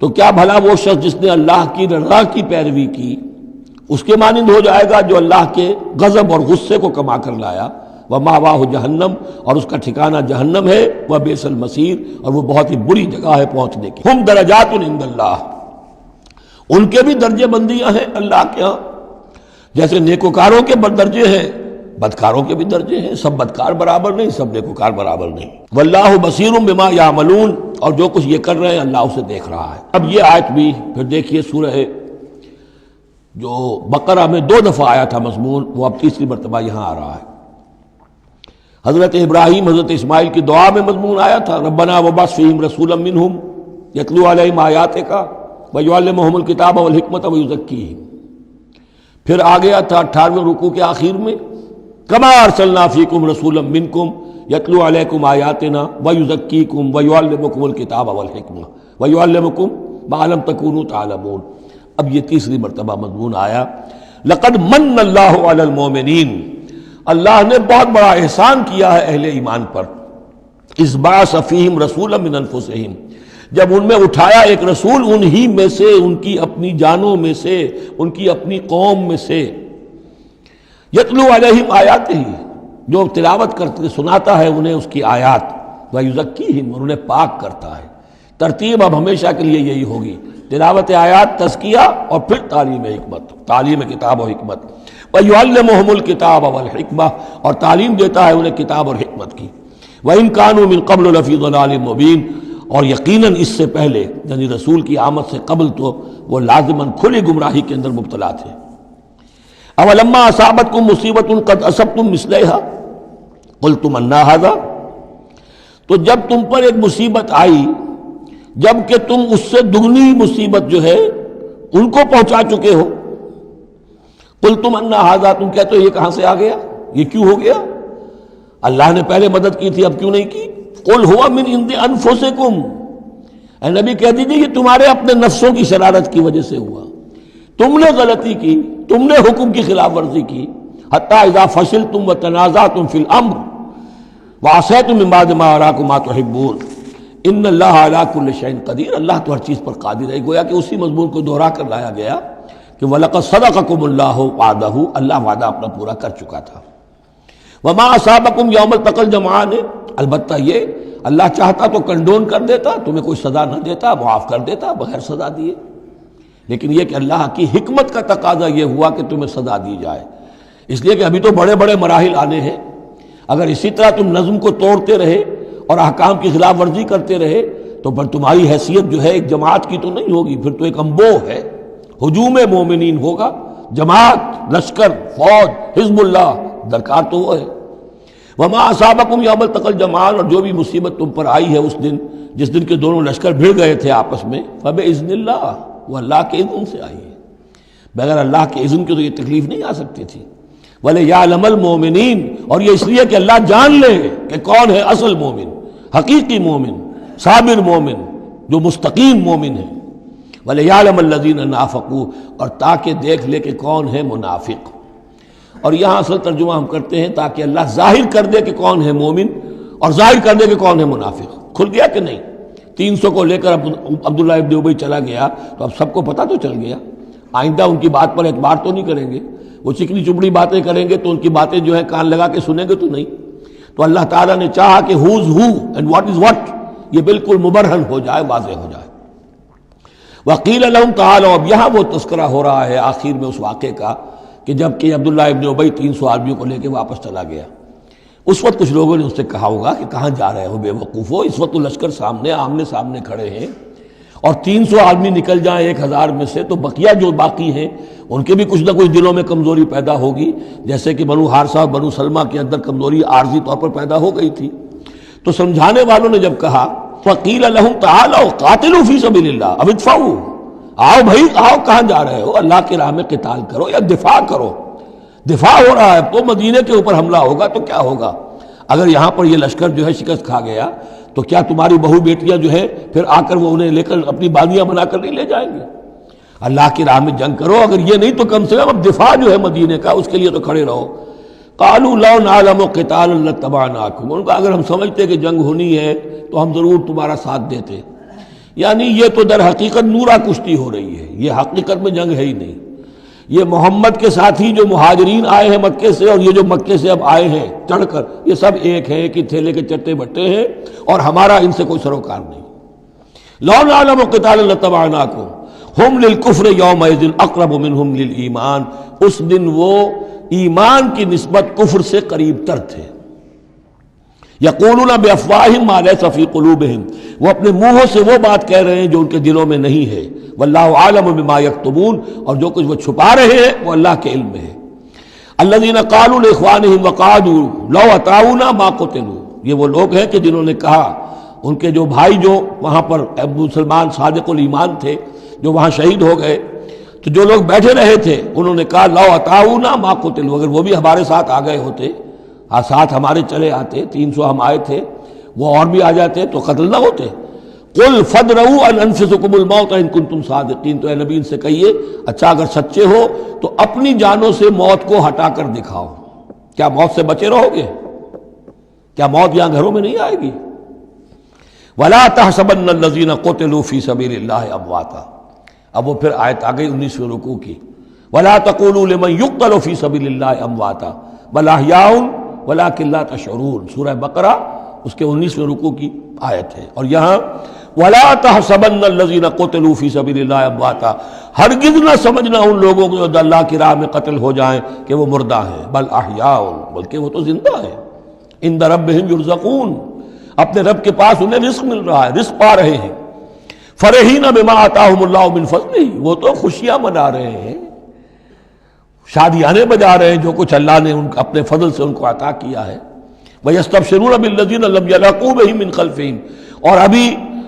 تو کیا بھلا وہ شخص جس نے اللہ کی رضا کی پیروی کی اس کے مانند ہو جائے گا جو اللہ کے غضب اور غصے کو کما کر لایا۔ ومأواہ جہنم، اور اس کا ٹھکانہ جہنم ہے، وبئس المصیر، اور وہ بہت ہی بری جگہ ہے پہنچنے کی۔ ہم درجات عند اللہ، ان کے بھی درجے بندیاں ہیں اللہ کے ہاں، جیسے نیکوکاروں کے درجے ہیں بدکاروں کے بھی درجے ہیں، سب بدکار برابر نہیں، سب نیکوکار برابر نہیں۔ واللہ بصیر بما یعملون، اور جو کچھ یہ کر رہے ہیں اللہ اسے دیکھ رہا ہے۔ اب یہ آیت بھی پھر دیکھیے، سورہ جو بقرہ میں 2 دفعہ آیا تھا مضمون، وہ اب تیسری مرتبہ یہاں آ رہا ہے۔ حضرت ابراہیم حضرت اسماعیل کی دعا میں مضمون آیا تھا، ربنا وبعث فیہم رسولا منہم یتلو علیہم آیاتک ویعلمہم الکتاب والحکمۃ ویزکیہم۔ پھر آ گیا تھا 18ویں رکوع کے آخر میں، کما ارسلنا فیکم رسولا منکم یتلو علیکم آیاتنا ویزکیکم ویعلمکم الکتاب والحکمہ ویعلمکم ما لم تکونوا تعلمون۔ اب یہ تیسری مرتبہ مضمون آیا، لقد من اللہ علی المؤمنین، اللہ نے بہت بڑا احسان کیا ہے اہل ایمان پر، اذ بعث فیہم رسولا من انفسہم، جب ان میں اٹھایا ایک رسول انہی میں سے، ان کی اپنی جانوں میں سے، ان کی اپنی قوم میں سے، یتلو علیہم آیاتہ، جو تلاوت کرتے سناتا ہے انہیں اس کی آیات، ویزکیہم، اور انہیں پاک کرتا ہے۔ ترتیب اب ہمیشہ کے لیے یہی ہوگی، تلاوت آیات، تزکیہ، اور پھر تعلیم حکمت، تعلیم کتاب و حکمت۔ وَيُعَلِّمُهُمُ الْكِتَابَ وَالْحِكْمَةَ، اور تعلیم دیتا ہے انہیں کتاب اور حکمت کی۔ وَإِن كَانُوا مِن قَبْلُ لَفِي ضَلَالٍ مُبِينٍ، اور یقیناً اس سے پہلے یعنی رسول کی آمد سے قبل تو وہ لازماً کھلی گمراہی کے اندر مبتلا تھے۔ اولما اصابتکم مصیبۃ قد اصبتم مثلھا قلتم انا ھذا، تو جب تم پر ایک مصیبت آئی جب کہ تم اس سے دگنی مصیبت جو ہے ان کو پہنچا چکے ہو، قلتم انا ھذا، تم کہتے ہو یہ کہاں سے آ گیا، یہ کیوں ہو گیا، اللہ نے پہلے مدد کی تھی اب کیوں نہیں کی۔ قل ھو من عند انفسکم، اے نبی کہہ دیجیے یہ تمہارے اپنے نفسوں کی شرارت کی وجہ سے ہوا، تم نے غلطی کی، تم نے حکم کی خلاف ورزی کی۔ حتی اذا فشلتم وتنازعتم فی الامر وعصیتم من بعد ما اراکم ما تحبون ان اللہ علی کل شیء قدیر، اللہ تو ہر چیز پر قادر ہے۔ گویا کہ اسی مضمون کو دوہرا کر لایا گیا کہ وَلَقَدْ صَدَقَكُمُ اللَّهُ وَعْدَهُ، اللہ وعدہ اپنا پورا کر چکا تھا۔ وَمَا أَصَابَكُمْ يَوْمَ الْتَقَى الْجَمْعَانِ، البتہ یہ اللہ چاہتا تو کنڈون کر دیتا، تمہیں کوئی سزا نہ دیتا، معاف کر دیتا بغیر سزا دیے، لیکن یہ کہ اللہ کی حکمت کا تقاضا یہ ہوا کہ تمہیں سزا دی جائے، اس لیے کہ ابھی تو بڑے بڑے مراحل آنے ہیں۔ اگر اسی طرح تم نظم کو توڑتے رہے اور احکام کی خلاف ورزی کرتے رہے تو پھر تمہاری حیثیت جو ہے ایک جماعت کی تو نہیں ہوگی، پھر تو ایک انبوہ ہے، ہجوم مومنین ہوگا، جماعت، لشکر، فوج، حزب اللہ درکار تو وہ ہے۔ وما اصابکم یوم التقى الجمعان، اور جو بھی مصیبت تم پر آئی ہے اس دن جس دن کے دونوں لشکر بھڑ گئے تھے آپس میں، فباذن اللہ، وہ اللہ کے اذن سے آئی ہے، بغیر اللہ کے اذن کے تو یہ تکلیف نہیں آ سکتی تھی۔ وَلِيَعْلَمَ الْمُؤْمِنِينَ، اور یہ اس لیے کہ اللہ جان لے کہ کون ہے اصل مومن، حقیقی مومن، صابر مومن، جو مستقیم مومن ہے۔ وَلِيَعْلَمَ الَّذِينَ نَافَقُوا، اور تاکہ دیکھ لے کہ کون ہے منافق۔ اور یہاں اصل ترجمہ ہم کرتے ہیں تاکہ اللہ ظاہر کر دے کہ کون ہے مومن اور ظاہر کر دے کہ کون ہے منافق۔ کھل گیا کہ نہیں؟ 300 کو لے کر عبداللہ ابن ابی چلا گیا تو اب سب کو پتہ تو چل گیا، آئندہ ان کی بات پر اعتبار تو نہیں کریں گے، وہ چکنی چپڑی باتیں کریں گے تو ان کی باتیں جو ہے کان لگا کے سنیں گے تو نہیں۔ تو اللہ تعالیٰ نے چاہا کہ who's who and what is what یہ بالکل مبرہن ہو جائے، واضح ہو جائے۔ وقیل لہم تعالوا، اب یہاں وہ تذکرہ ہو رہا ہے آخر میں اس واقعے کا کہ جب کہ عبداللہ ابن ابی 300 آدمیوں کو لے کے واپس چلا گیا، اس وقت کچھ لوگوں نے اس سے کہا ہوگا کہ کہاں جا رہے ہو بے وقوفو، اس وقت تو لشکر سامنے آمنے سامنے کھڑے ہیں اور 300 آدمی نکل جائیں 1000 میں سے تو بقیہ جو باقی ہیں ان کے بھی کچھ نہ کچھ دلوں میں کمزوری پیدا ہوگی، جیسے کہ بنو حارثہ اور بنو سلمہ کے اندر کمزوری عارضی طور پر پیدا ہو گئی تھی۔ تو سمجھانے والوں نے جب کہا وقیل لہم تعالوا قاتلوا فی سبیل اللہ، اب ادفعوا، آؤ بھائی آؤ، کہاں جا رہے ہو، اللہ کی راہ میں قتال کرو یا دفاع کرو، دفاع ہو رہا ہے تو مدینے کے اوپر حملہ ہوگا تو کیا ہوگا، اگر یہاں پر یہ لشکر جو ہے شکست کھا گیا تو کیا تمہاری بہو بیٹیاں جو ہے پھر آ کر وہ انہیں لے کر اپنی بازیاں بنا کر نہیں لے جائیں گے؟ اللہ کی راہ میں جنگ کرو، اگر یہ نہیں تو کم سے کم اب دفاع جو ہے مدینے کا اس کے لیے تو کھڑے رہو۔ قالوا لو نعلم قتالا لاتبعناکم، ان کا اگر ہم سمجھتے کہ جنگ ہونی ہے تو ہم ضرور تمہارا ساتھ دیتے، یعنی یہ تو در حقیقت نورا کشتی ہو رہی ہے، یہ حقیقت میں جنگ ہے ہی نہیں، یہ محمد کے ساتھی جو مہاجرین آئے ہیں مکے سے اور یہ جو مکے سے اب آئے ہیں چڑھ کر، یہ سب ایک ہیں کہ تھیلے کے چٹے بٹے ہیں اور ہمارا ان سے کوئی سروکار نہیں۔ لو نعلم قتالا لاتبعناکم ہم للکفر یومئذ اقرب منہم للایمان، اس دن وہ ایمان کی نسبت کفر سے قریب تر تھے۔ یقولون بافواہہم ما لیس فی قلوبہم، وہ اپنے منہوں سے وہ بات کہہ رہے ہیں جو ان کے دلوں میں نہیں ہے، واللہ عالم بما یکتمون، اور جو کچھ وہ چھپا رہے ہیں وہ اللہ کے علم میں ہے۔ الذین قالوا لاخوانہم وقعدوا لو اطاعونا ما قتلوا، یہ وہ لوگ ہیں کہ جنہوں نے کہا، ان کے جو بھائی جو وہاں پر ابو سلمان صادق الایمان تھے جو وہاں شہید ہو گئے، تو جو لوگ بیٹھے رہے تھے انہوں نے کہا لو اطاعونا ما قتلوا، اگر وہ بھی ہمارے ساتھ آ گئے ہوتے، ساتھ ہمارے چلے آتے، 300 ہم آئے تھے، وہ اور بھی آ جاتے تو قتل نہ ہوتے۔ قل فادرؤوا عن انفسکم الموت ان کنتم صادقین، تو اے نبی ان سے کہیے اچھا اگر سچے ہو تو اپنی جانوں سے موت کو ہٹا کر دکھاؤ، کیا موت سے بچے رہو گے؟ کیا موت یہاں گھروں میں نہیں آئے گی؟ ولا تحسبن الذین قتلوا فی سبیل اللہ امواتا، اب وہ پھر آیت آ گئی 19ویں رکوع کی، ولا تقولوا لمن يقتل فی سبیل اللہ امواتا بل احیاء ولکن لا تشعرون، سورہ بقرہ اس کے 19ویں رکوع کی آیت ہے۔ اور یہاں وَلَا تَحْسَبَنَّ الَّذِينَ قُتِلُوا فِي سَبِيلِ اللَّهِ أَمْوَاتًا، ہرگز نہ سمجھنا ان لوگوں کو جو اللہ کی راہ میں قتل ہو جائیں کہ وہ مردہ ہیں، بل احیاء، بلکہ وہ تو زندہ ہیں، عند ربہم یرزقون، اپنے رب کے پاس انہیں رزق مل رہا ہے، رزق پا رہے ہیں، فرحین بما آتاہم اللہ من فضلہ، وہ تو خوشیاں منا رہے ہیں، شادیانے بجا رہے ہیں جو کچھ اللہ نے اپنے فضل سے ان کو عطا کیا ہے، وَيَسْتَبْشِرُونَ بِالَّذِينَ لَمْ يَلْحَقُوا بِهِم مِّن خَلْفِهِمْ، اور ابھی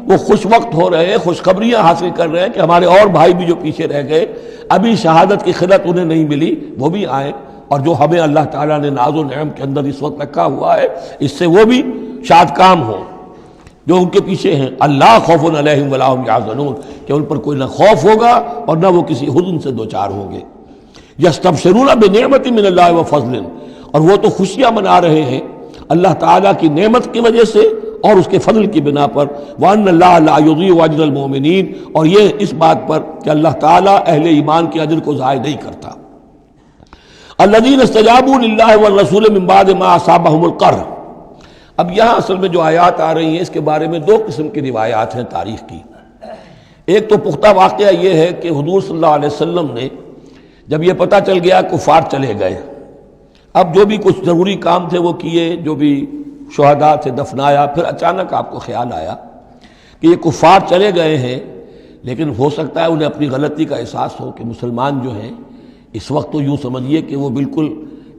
وہ خوش وقت ہو رہے ہیں، خوشخبریاں حاصل کر رہے ہیں کہ ہمارے اور بھائی بھی جو پیچھے رہ گئے، ابھی شہادت کی خلت انہیں نہیں ملی، وہ بھی آئیں، اور جو ہمیں اللہ تعالیٰ نے ناز و نعم کے اندر اس وقت رکھا ہوا ہے اس سے وہ بھی شاد کام ہوں جو ان کے پیچھے ہیں۔ اللہ خوف علیہم ولا هم یحزنون، کہ ان پر کوئی نہ خوف ہوگا اور نہ وہ کسی حزن سے دوچار ہوں گے۔ یستبشرون بنعمت من اللہ وفضل، اور وہ تو خوشیاں منا رہے ہیں اللہ تعالیٰ کی نعمت کی وجہ سے اور اس کے فضل کی بنا پر، وَأَنَّ اللَّهَ لَا يُضِيعُ أَجْرَ الْمُؤْمِنِينَ، اور یہ اس بات پر کہ اللہ تعالیٰ اہل ایمان کے اجر کو ضائع نہیں کرتا۔ الَّذِينَ اسْتَجَابُوا لِلَّهِ وَالرَّسُولِ مِن بَعْدِ مَا أَصَابَهُمُ الْقَرْحُ۔ اب یہاں اصل میں جو آیات آ رہی ہیں اس کے بارے میں دو قسم کی روایات ہیں تاریخ کی۔ ایک تو پختہ واقعہ یہ ہے کہ حضور صلی اللہ علیہ وسلم نے جب یہ پتہ چل گیا کفار چلے گئے، اب جو بھی کچھ ضروری کام تھے وہ کیے، جو بھی شہداء سے دفنایا، پھر اچانک آپ کو خیال آیا کہ یہ کفار چلے گئے ہیں، لیکن ہو سکتا ہے انہیں اپنی غلطی کا احساس ہو کہ مسلمان جو ہیں اس وقت تو یوں سمجھیے کہ وہ بالکل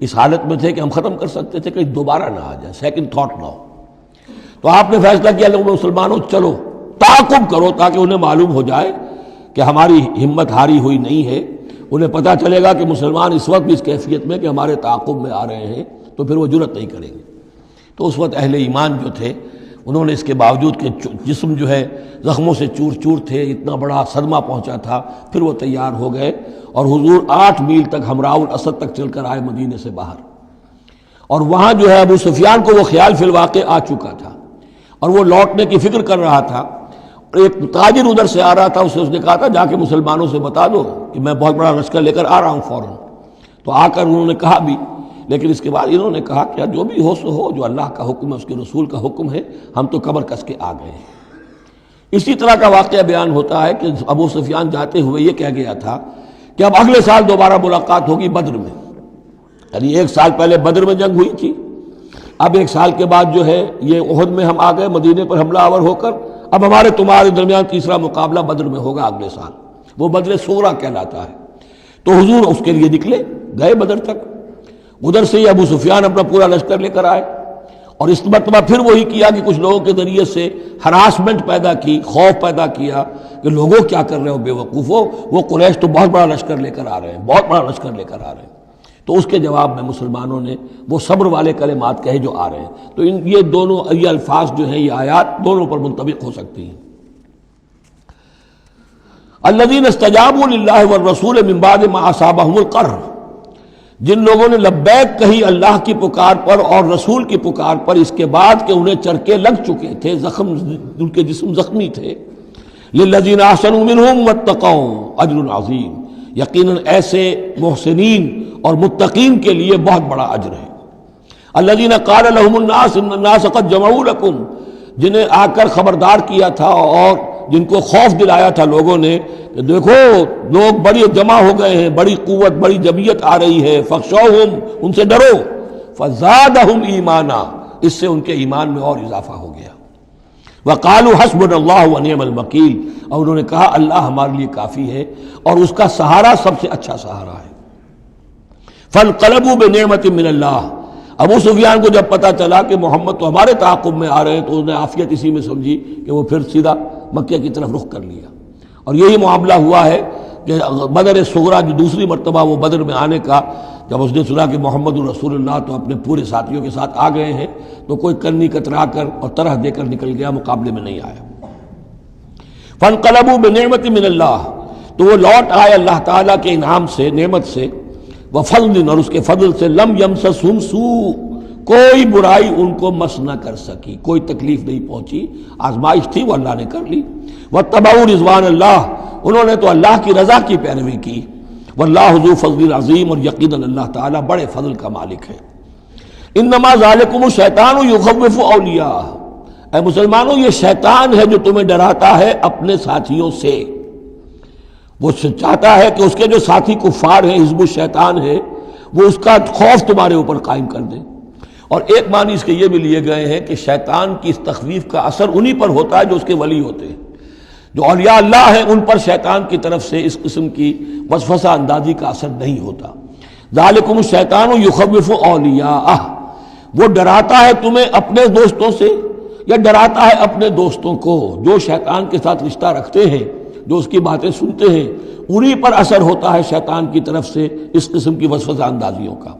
اس حالت میں تھے کہ ہم ختم کر سکتے تھے، کہ دوبارہ نہ آ جائے، سیکنڈ تھاٹ نہ ہو۔ تو آپ نے فیصلہ کیا لوگوں مسلمانوں چلو تعاقب کرو تاکہ انہیں معلوم ہو جائے کہ ہماری ہمت ہاری ہوئی نہیں ہے، انہیں پتہ چلے گا کہ مسلمان اس وقت بھی اس کیفیت میں کہ ہمارے تعاقب میں آ رہے ہیں، تو پھر وہ جرأت نہیں کریں گے۔ تو اس وقت اہل ایمان جو تھے انہوں نے اس کے باوجود کہ جسم جو ہے زخموں سے چور چور تھے، اتنا بڑا صدمہ پہنچا تھا، پھر وہ تیار ہو گئے اور حضور 8 میل تک ہمراہ الاسد تک چل کر آئے مدینے سے باہر، اور وہاں جو ہے ابو سفیان کو وہ خیال فی الواقع آ چکا تھا اور وہ لوٹنے کی فکر کر رہا تھا۔ ایک تاجر ادھر سے آ رہا تھا، اس نے کہا تھا جا کے مسلمانوں سے بتا دو کہ میں بہت بڑا لشکر لے کر آ رہا ہوں فوراً۔ تو آ کر انہوں نے کہا بھی، لیکن اس کے بعد انہوں نے کہا کہ جو بھی ہو سو ہو، جو اللہ کا حکم ہے اس کے رسول کا حکم ہے، ہم تو کمر کس کے آ گئے ہیں۔ اسی طرح کا واقعہ بیان ہوتا ہے کہ ابو سفیان جاتے ہوئے یہ کہہ گیا تھا کہ اب اگلے سال دوبارہ ملاقات ہوگی بدر میں، یعنی 1 سال پہلے بدر میں جنگ ہوئی تھی، اب 1 سال کے بعد جو ہے یہ احد میں ہم آ گئے مدینے پر حملہ آور ہو کر، اب ہمارے تمہارے درمیان تیسرا مقابلہ بدر میں ہوگا اگلے سال، وہ بدر صغریٰ کہلاتا ہے۔ تو حضور اس کے لیے نکلے، گئے بدر تک، ادھر سے ہی ابو سفیان اپنا پورا لشکر لے کر آئے، اور اس مرتبہ پھر وہی کیا کہ کچھ لوگوں کے ذریعے سے ہراسمنٹ پیدا کی، خوف پیدا کیا کہ لوگوں کیا کر رہے ہو بے وقوفو، وہ قریش تو بہت بڑا لشکر لے کر آ رہے ہیں، بہت بڑا لشکر لے کر آ رہے ہیں۔ تو اس کے جواب میں مسلمانوں نے وہ صبر والے کلمات کہے جو آ رہے ہیں۔ تو یہ دونوں یہ الفاظ جو ہیں، یہ آیات دونوں پر منطبق ہو سکتی ہیں۔ الذین استجابوا للہ والرسول من بعد ما اصابہم القرح، جن لوگوں نے لبیک کہی اللہ کی پکار پر اور رسول کی پکار پر اس کے بعد کہ انہیں چرکے لگ چکے تھے، زخم، ان کے جسم زخمی تھے۔ للذین احسنوا منہم واتقوا اجر عظیم، یقیناً ایسے محسنین اور متقین کے لیے بہت بڑا اجر ہے۔ الذین قال لهم الناس ان الناس قد جمعوا لكم، جنہیں آ کر خبردار کیا تھا اور جن کو خوف دلایا تھا لوگوں نے کہ دیکھو لوگ بڑی جمع ہو گئے ہیں، بڑی قوت، بڑی جمعیت آ رہی ہے، فخشوہم، ان سے ڈرو، فزادہم ایمانا، اس سے ان کے ایمان میں اور اضافہ ہو گیا۔ وقالوا حسبنا اللہ ونعم الوکیل، اور انہوں نے کہا اللہ ہمارے لیے کافی ہے اور اس کا سہارا سب سے اچھا سہارا ہے۔ فانقلبوا بنعمت من اللہ، ابو سفیان کو جب پتہ چلا کہ محمد تو ہمارے تعاقب میں آ رہے ہیں تو انہوں نے عافیت اسی میں سمجھی کہ وہ پھر سیدھا مکہ کی طرف رخ کر لیا، اور یہی معاملہ ہوا ہے کہ بدر صغریٰ جو دوسری مرتبہ وہ بدر میں آنے کا، جب اس نے سنا کہ محمد الرسول اللہ تو اپنے پورے ساتھیوں کے ساتھ آ گئے ہیں، تو کوئی کرنی کترا کر اور طرح دے کر نکل گیا، مقابلے میں نہیں آیا۔ فانقلبوا بنعمت من اللہ، تو وہ لوٹ آئے اللہ تعالیٰ کے انعام سے، نعمت سے، وفضل، اور اس کے فضل سے، لم یمسسہم سوء، کوئی برائی ان کو مس نہ کر سکی، کوئی تکلیف نہیں پہنچی، آزمائش تھی وہ اللہ نے کر لی۔ واتبعوا رضوان اللہ، انہوں نے تو اللہ کی رضا کی پیروی کی۔ واللہ ذو فضل عظیم، اور یقیناً اللہ تعالیٰ بڑے فضل کا مالک ہے۔ انما ذالکم الشیطان یخوف اولیاءہ، اے مسلمانوں یہ شیطان ہے جو تمہیں ڈراتا ہے اپنے ساتھیوں سے، وہ چاہتا ہے کہ اس کے جو ساتھی کفار ہیں، حزب الشیطان ہے، وہ اس کا خوف تمہارے اوپر قائم کر دیں۔ اور ایک معنی اس کے یہ بھی لیے گئے ہیں کہ شیطان کی اس تخویف کا اثر انہی پر ہوتا ہے جو اس کے ولی ہوتے ہیں، جو اولیاء اللہ ہیں ان پر شیطان کی طرف سے اس قسم کی وسوسہ اندازی کا اثر نہیں ہوتا۔ ذالکم الشیطان یخوف اولیاءہ، وہ ڈراتا ہے تمہیں اپنے دوستوں سے، یا ڈراتا ہے اپنے دوستوں کو، جو شیطان کے ساتھ رشتہ رکھتے ہیں، جو اس کی باتیں سنتے ہیں، انہی پر اثر ہوتا ہے شیطان کی طرف سے اس قسم کی وسوسہ اندازیوں کا۔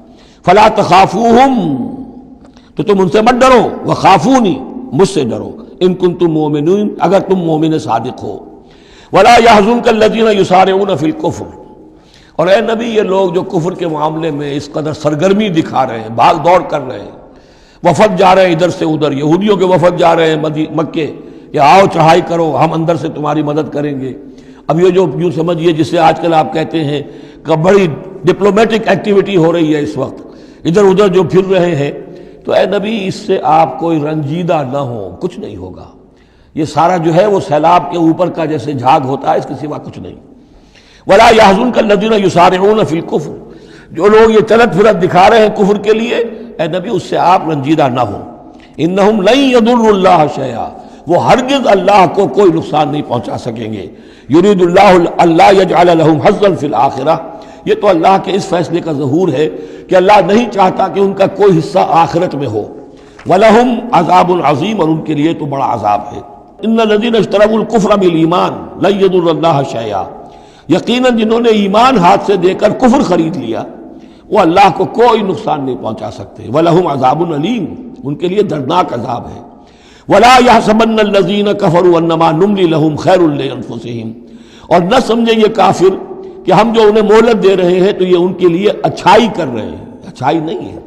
فلا تخافوہم، تو تم ان سے مت ڈرو، وخافونی، مجھ سے ڈرو، ان کنتم مؤمنین، اگر تم مومن صادق ہو۔ ولا يحزنک الذین یسارعون فی الکفر، اور اے نبی یہ لوگ جو کفر کے معاملے میں اس قدر سرگرمی دکھا رہے ہیں، بھاگ دوڑ کر رہے ہیں، وفد جا رہے ہیں ادھر سے ادھر، یہودیوں کے وفد جا رہے ہیں مکے کہ آؤ چڑھائی کرو، ہم اندر سے تمہاری مدد کریں گے۔ اب یہ جو یوں سمجھیے جسے آج کل آپ کہتے ہیں کہ بڑی ڈپلومیٹک ایکٹیویٹی ہو رہی ہے اس وقت، ادھر ادھر جو پھر رہے ہیں، تو اے نبی اس سے آپ کوئی رنجیدہ نہ ہو، کچھ نہیں ہوگا۔ یہ سارا جو ہے وہ سیلاب کے اوپر کا جیسے جھاگ ہوتا ہے، اس کے سوا کچھ نہیں۔ ولا يحزنک الذین یسارعون فی الکفر، جو لوگ یہ چلت پھرت دکھا رہے ہیں کفر کے لیے، اے نبی اس سے آپ رنجیدہ نہ ہوں۔ انہم لن یضروا اللہ شیئا، وہ ہرگز اللہ کو کوئی نقصان نہیں پہنچا سکیں گے۔ یرید اللہ اللہ یجعل لہم حظا فی الآخرہ، یہ تو اللہ کے اس فیصلے کا ظہور ہے کہ اللہ نہیں چاہتا کہ ان کا کوئی حصہ آخرت میں ہو۔ وَلَهُمْ عَذَابٌ عَظِيمٌ، اور ان کے لیے تو بڑا عذاب ہے۔ إِنَّ الَّذِينَ اشْتَرَوُا الْكُفْرَ بِالْإِيمَانِ لَن يَضُرُّوا اللَّهَ شَيْئًا، یقیناً جنہوں نے ایمان ہاتھ سے دے کر کفر خرید لیا، وہ اللہ کو کوئی نقصان نہیں پہنچا سکتے۔ وَلَهُمْ عَذَابٌ أَلِيمٌ، ان کے لیے دردناک عذاب ہے۔ وَلَا يَحْسَبَنَّ الَّذِينَ كَفَرُوا أَنَّمَا نُمْلِي لَهُمْ خَيْرٌ لِأَنفُسِهِمْ، اور نہ سمجھے یہ کافر کہ ہم جو انہیں مہلت دے رہے ہیں تو یہ ان کے لیے اچھائی کر رہے ہیں، اچھائی نہیں ہے۔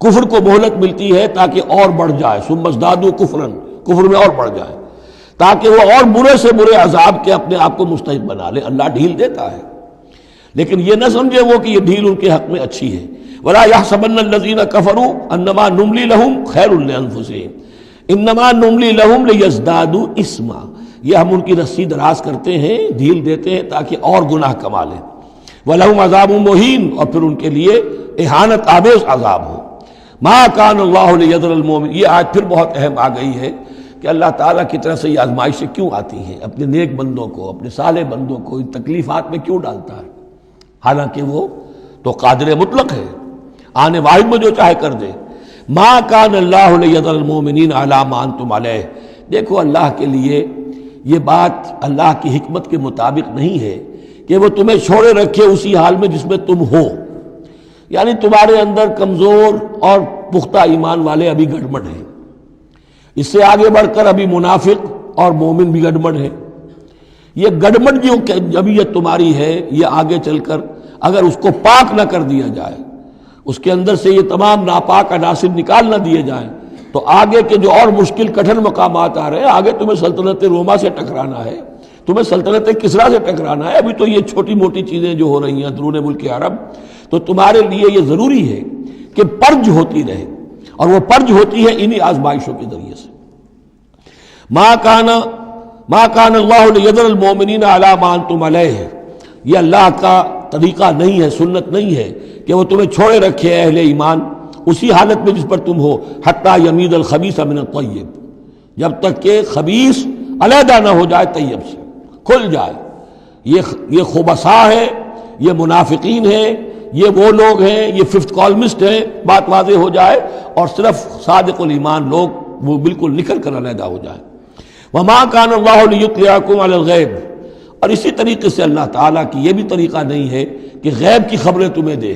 کفر کو مہلت ملتی ہے تاکہ اور بڑھ جائے، ثم ازدادوا کفرا، کفر میں اور بڑھ جائے، تاکہ وہ اور برے سے برے عذاب کے اپنے آپ کو مستحق بنا لے۔ اللہ ڈھیل دیتا ہے، لیکن یہ نہ سمجھے وہ کہ یہ ڈھیل ان کے حق میں اچھی ہے۔ ولا يحسبن الذين كفروا انما نملي لهم خير لانفسهم انما نملي لهم ليزدادوا اثما، یہ ہم ان کی رسی دراز کرتے ہیں، ڈھیل دیتے ہیں تاکہ اور گناہ کما لیں۔ وَلَهُمْ عَذَابٌ مُّهِينٌ، اور پھر ان کے لیے اہانت آمیز عذاب ہو۔ مَا كَانَ اللَّهُ لِيَذَرَ الْمُؤْمِنِينَ، یہ آیت پھر بہت اہم آ گئی ہے کہ اللہ تعالیٰ کی طرف سے یہ آزمائشیں کیوں آتی ہیں، اپنے نیک بندوں کو، اپنے صالح بندوں کو ان تکلیفات میں کیوں ڈالتا ہے، حالانکہ وہ تو قادر مطلق ہے، آنے واحد میں جو چاہے کر دے۔ مَا كَانَ اللَّهُ لِيَذَرَ الْمُؤْمِنِينَ عَلَىٰ مَا أَنْتُمْ عَلَيْهِ، دیکھو اللہ کے لیے یہ بات اللہ کی حکمت کے مطابق نہیں ہے کہ وہ تمہیں چھوڑے رکھے اسی حال میں جس میں تم ہو، یعنی تمہارے اندر کمزور اور پختہ ایمان والے ابھی گڑبڑ ہیں، اس سے آگے بڑھ کر ابھی منافق اور مومن بھی گڑبڑ ہیں۔ یہ گڑبڑ جو جبیت تمہاری ہے، یہ آگے چل کر اگر اس کو پاک نہ کر دیا جائے، اس کے اندر سے یہ تمام ناپاک عناصر نکال نہ دیے جائیں، تو آگے کے جو اور مشکل کٹھن مقامات آ رہے ہیں، آگے تمہیں سلطنت روما سے ٹکرانا ہے، تمہیں سلطنت کسریٰ سے ٹکرانا ہے۔ ابھی تو یہ چھوٹی موٹی چیزیں جو ہو رہی ہیں درون ملک عرب، تو تمہارے لیے یہ ضروری ہے کہ پرج ہوتی رہے، اور وہ پرج ہوتی ہے انہی آزمائشوں کے ذریعے سے۔ ما کان اللہ لیذر المؤمنین علی ما انتم علیہ، یہ اللہ کا طریقہ نہیں ہے، سنت نہیں ہے کہ وہ تمہیں چھوڑے رکھے اہل ایمان اسی حالت میں جس پر تم ہو، حتی یمیز الخبیث من الطیب، جب تک کہ خبیث علیحدہ نہ ہو جائے طیب سے، کھل جائے۔ یہ خبثاء ہے، یہ منافقین ہیں، یہ وہ لوگ ہیں، یہ ففتھ کالمسٹ ہیں، بات واضح ہو جائے، اور صرف صادق الایمان لوگ وہ بالکل نکل کر علیحدہ ہو جائے۔ وما کان اللہ لیطلعکم علی الغیب، اور اسی طریقے سے اللہ تعالیٰ کی یہ بھی طریقہ نہیں ہے کہ غیب کی خبریں تمہیں دے،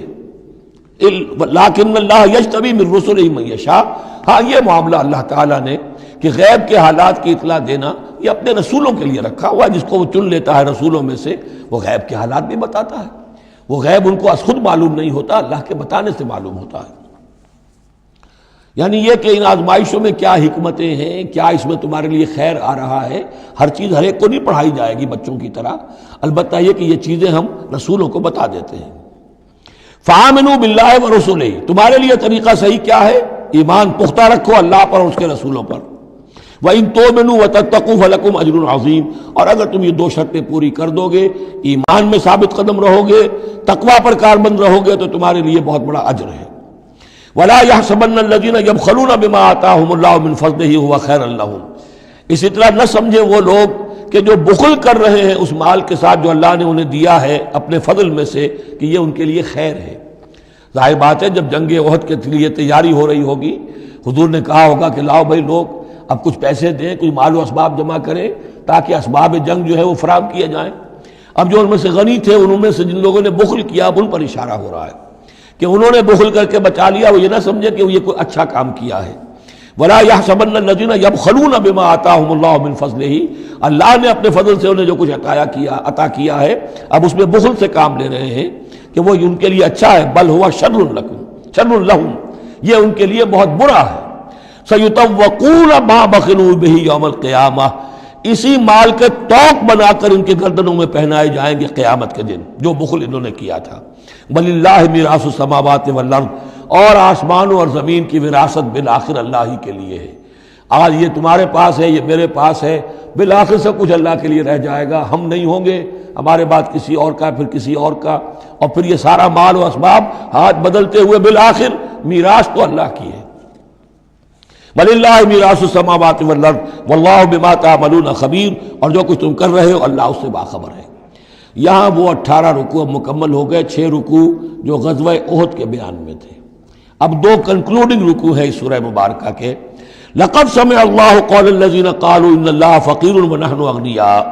لیکن اللہ یجتبی من رسلہ من یشاء، ہاں یہ معاملہ اللہ تعالیٰ نے کہ غیب کے حالات کی اطلاع دینا یہ اپنے رسولوں کے لیے رکھا ہوا ہے، جس کو وہ چن لیتا ہے رسولوں میں سے، وہ غیب کے حالات بھی بتاتا ہے۔ وہ غیب ان کو از خود معلوم نہیں ہوتا، اللہ کے بتانے سے معلوم ہوتا ہے۔ یعنی یہ کہ ان آزمائشوں میں کیا حکمتیں ہیں، کیا اس میں تمہارے لیے خیر آ رہا ہے، ہر چیز ہر ایک کو نہیں پڑھائی جائے گی بچوں کی طرح، البتہ یہ کہ یہ چیزیں ہم رسولوں کو بتا دیتے ہیں۔ فآمنوا باللہ ورسلہ، تمہارے لیے طریقہ صحیح کیا ہے ایمان پختہ رکھو اللہ پر اور اس کے رسولوں پر. وَإِن تُؤْمِنُوا وَتَتَّقُوا فَلَكُمْ أَجْرٌ عَظِيمٌ. اور اگر تم یہ 2 شرطیں پوری کر دو گے، ایمان میں ثابت قدم رہو گے، تقوی پر کاربند رہو گے، تو تمہارے لیے بہت بڑا اجر ہے. وَلَا يَحْسَبَنَّ الَّذِينَ يَبْخَلُونَ بِمَا آتَاهُمُ اللَّهُ مِنْ فَضْلِهِ هُوَ خَيْرًا لَّهُمْ. اسی طرح نہ سمجھے وہ لوگ کہ جو بخل کر رہے ہیں اس مال کے ساتھ جو اللہ نے انہیں دیا ہے اپنے فضل میں سے، کہ یہ ان کے لیے خیر ہے. ظاہر بات ہے جب جنگ احد کے لیے تیاری ہو رہی ہوگی، حضور نے کہا ہوگا کہ لاؤ بھائی لوگ اب کچھ پیسے دیں، کچھ مال و اسباب جمع کریں تاکہ اسباب جنگ جو ہے وہ فراہم کیے جائیں. اب جو ان میں سے غنی تھے، انہوں میں سے جن لوگوں نے بخل کیا، اب ان پر اشارہ ہو رہا ہے کہ انہوں نے بخل کر کے بچا لیا. وہ یہ نہ سمجھے کہ یہ کوئی اچھا کام کیا ہے. وَلَا يَحْسَبَنَّ الَّذِينَ يَبْخَلُونَ بِمَا آتَاهُمُ اللَّهُ مِنْ فَضْلِهِ. اللہ نے اپنے فضل سے انہیں جو کچھ عطا کیا ہے، اب اس میں بخل سے کام لے رہے ہیں کہ وہ ان کے لیے اچھا ہے. بل هو شر لهم، یہ ان کے لیے بہت برا ہے. سَيُطَوَّقُونَ مَا بَخِلُوا بِهِ يَوْمَ الْقِيَامَةِ. اسی مال کے توق بنا کر ان کے گردنوں میں پہنائے جائیں گے قیامت کے دن، جو بخل انہوں نے کیا تھا. وَلِلَّهِ مِيرَاثُ السَّمَاوَاتِ وَالْأَرْضِ. اور آسمانوں اور زمین کی وراثت بالآخر اللہ ہی کے لیے ہے. آج یہ تمہارے پاس ہے، یہ میرے پاس ہے، بالآخر سب کچھ اللہ کے لیے رہ جائے گا. ہم نہیں ہوں گے، ہمارے بعد کسی اور کا، پھر کسی اور کا، اور پھر یہ سارا مال و اسباب ہاتھ بدلتے ہوئے بالآخر میراث تو اللہ کی ہے. وَلِلَّهِ مِيرَاثُ السَّمَاوَاتِ وَالْأَرْضِ وَاللَّهُ بِمَا تَعْمَلُونَ خَبِيرٌ. اور جو کچھ تم کر رہے ہو اللہ اس سے باخبر ہے. یہاں وہ 18 رکوع مکمل ہو گئے، 6 رکوع جو غزوہ احد کے بیان میں تھے. اب 2 کنکلوڈنگ رکوع ہے اس سورہ مبارکہ کے. لَقَدْ سَمِعَ اللَّهُ قَوْلَ الَّذِينَ قَالُوا إِنَّ اللَّهَ فَقِيرٌ وَنَحْنُ أَغْنِيَاءُ.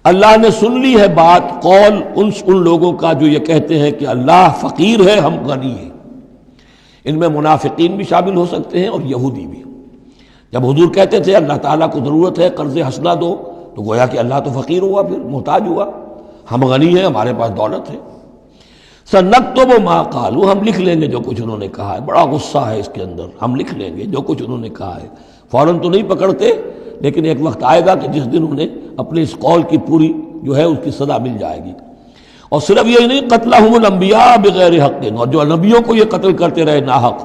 اللہ نے سن لی ہے بات، قول ان لوگوں کا جو یہ کہتے ہیں کہ اللہ فقیر ہے، ہم غنی ہیں. ان میں منافقین بھی شامل ہو سکتے ہیں اور یہودی بھی. جب حضور کہتے تھے اللہ تعالیٰ کو ضرورت ہے قرض حسنہ دو، تو گویا کہ اللہ تو فقیر ہوا، پھر محتاج ہوا. ہم غنی ہیں، ہمارے پاس دولت ہے. سَنَكْتُبُ مَا قَالُوا. ہم لکھ لیں گے جو کچھ انہوں نے کہا ہے. بڑا غصہ ہے اس کے اندر. ہم لکھ لیں گے جو کچھ انہوں نے کہا ہے. فوراً تو نہیں پکڑتے، لیکن ایک وقت آئے گا کہ جس دن انہیں اپنے اس قول کی پوری جو ہے اس کی سزا مل جائے گی. اور صرف یہی نہیں، قتلہم الانبیاء بغیر حق. اور جو نبیوں کو یہ قتل کرتے رہے ناحق.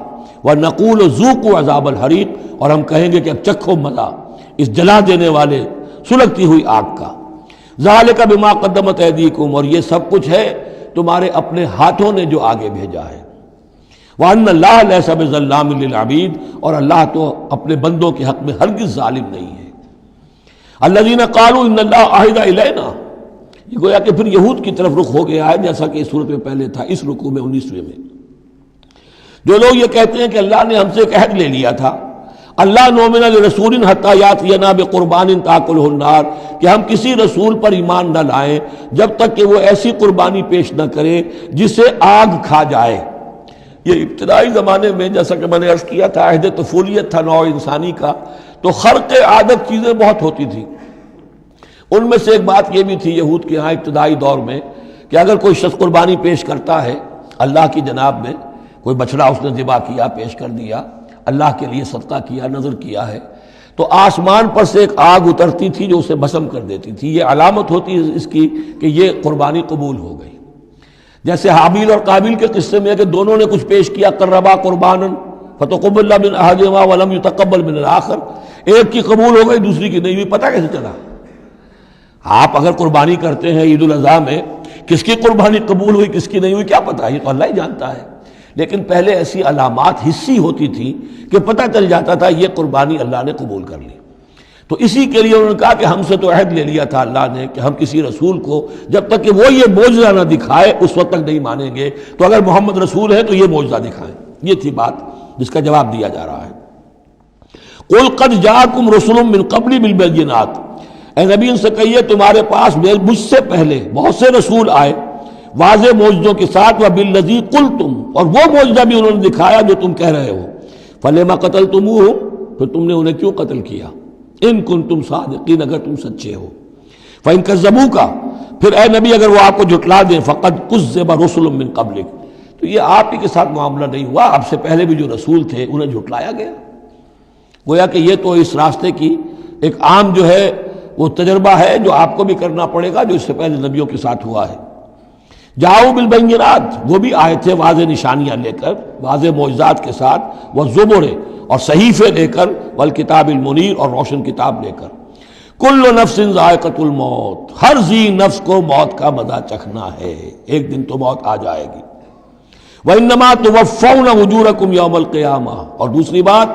وَنَقُولُ ذُوقُوا عَذَابَ الْحَرِيقِ. اور ہم کہیں گے کہ اب چکھو مزہ اس جلا دینے والے سلگتی ہوئی آگ کا. ذَلِكَ بِمَا قَدَّمَتْ أَيْدِيكُمْ. اور یہ سب کچھ ہے تمہارے اپنے ہاتھوں نے جو آگے بھیجا ہے. وَأَنَّ اللَّهَ لَيْسَ بِظَلَّامٍ لِّلْعَبِيدِ. اور اللہ تو اپنے بندوں کے حق میں ہرگز ظالم نہیں ہے. الَّذِينَ قَالُوا إِنَّ اللَّهَ عَهِدَ إِلَيْنَا. یہ گویا کہ پھر یہود کی طرف رخ ہو گیا ہے، جیسا کہ اس صورت میں پہلے تھا، اس رکوع میں 19ویں میں. جو لوگ یہ کہتے ہیں کہ اللہ نے ہم سے ایک عہد لے لیا تھا، اللہ نؤمن لرسول حتی یاتینا بقربان تاکلہ النار، کہ ہم کسی رسول پر ایمان نہ لائیں جب تک کہ وہ ایسی قربانی پیش نہ کرے جسے آگ کھا جائے. یہ ابتدائی زمانے میں جیسا کہ میں نے عرض کیا تھا، عہد طفولیت تھا نوع انسانی کا، تو خرق عادت چیزیں بہت ہوتی تھیں. ان میں سے ایک بات یہ بھی تھی یہود کے ہاں ابتدائی دور میں کہ اگر کوئی شخص قربانی پیش کرتا ہے اللہ کی جناب میں، کوئی بچڑا اس نے ذبح کیا، پیش کر دیا، اللہ کے لیے صدقہ کیا، نذر کیا ہے، تو آسمان پر سے ایک آگ اترتی تھی جو اسے بھسم کر دیتی تھی. یہ علامت ہوتی ہے اس کی کہ یہ قربانی قبول ہو گئی. جیسے حابیل اور قابیل کے قصے میں ہے کہ دونوں نے کچھ پیش کیا، قربا قربانا فتقبل من احدہما ولم يتقبل من الآخر. ایک کی قبول ہو گئی، دوسری کی نہیں ہوئی. پتہ کیسے چلا؟ آپ اگر قربانی کرتے ہیں عید الاضحیٰ میں، کس کی قربانی قبول ہوئی کس کی نہیں ہوئی کیا پتہ، یہ تو اللہ ہی جانتا ہے. لیکن پہلے ایسی علامات حسی ہوتی تھی کہ پتہ چل جاتا تھا یہ قربانی اللہ نے قبول کر لی. تو اسی کے لیے انہوں نے کہا کہ ہم سے تو عہد لے لیا تھا اللہ نے کہ ہم کسی رسول کو جب تک کہ وہ یہ معجزہ نہ دکھائے اس وقت تک نہیں مانیں گے. تو اگر محمد رسول ہے تو یہ معجزہ دکھائیں. یہ تھی بات جس کا جواب دیا جا رہا ہے. قُلْ قَدْ جَاءَكُمْ رُسُلٌ مِّن قَبْلِي بِالْبَيِّنَاتِ. اے نبی ان سے کہیے تمہارے پاس مجھ سے پہلے بہت سے رسول آئے واضح معجزوں کے ساتھ، وَبِالَّذِي قُلْتُمْ. اور وہ معجزہ بھی انہوں نے دکھایا جو تم کہہ رہے ہو. فَلِمَ قَتَلْتُمُوهُمْ. پھر تم نے انہیں کیوں قتل کیا؟ ان کنتم صادقین، اگر تم سچے ہو. فَإِن كَذَّبُوكَ. پھر اے نبی اگر وہ آپ کو جھٹلا دیں، فَقَدْ كُذِّبَ رُسُلٌ مِّن قَبْلِكَ. تو یہ آپ ہی کے ساتھ معاملہ نہیں ہوا، آپ سے پہلے بھی جو رسول تھے انہیں جھٹلایا گیا. گویا کہ یہ تو اس راستے کی ایک عام جو ہے وہ تجربہ ہے جو آپ کو بھی کرنا پڑے گا جو اس سے پہلے نبیوں کے ساتھ ہوا ہے. جاؤ بالبینات، وہ بھی آئے تھے واضح نشانیاں لے کر، واضح معجزات کے ساتھ، والزبر، اور صحیفے لے کر، والکتاب المنیر، اور روشن کتاب لے کر۔ کل نفس ذائقۃ الموت، ہر ذی نفس کو موت کا مزہ چکھنا ہے، ایک دن تو موت آ جائے گی۔ وَإِنَّمَا تُوَفَّوْنَ أُجُورَكُمْ يَوْمَ الْقِيَامَةِ، اور دوسری بات،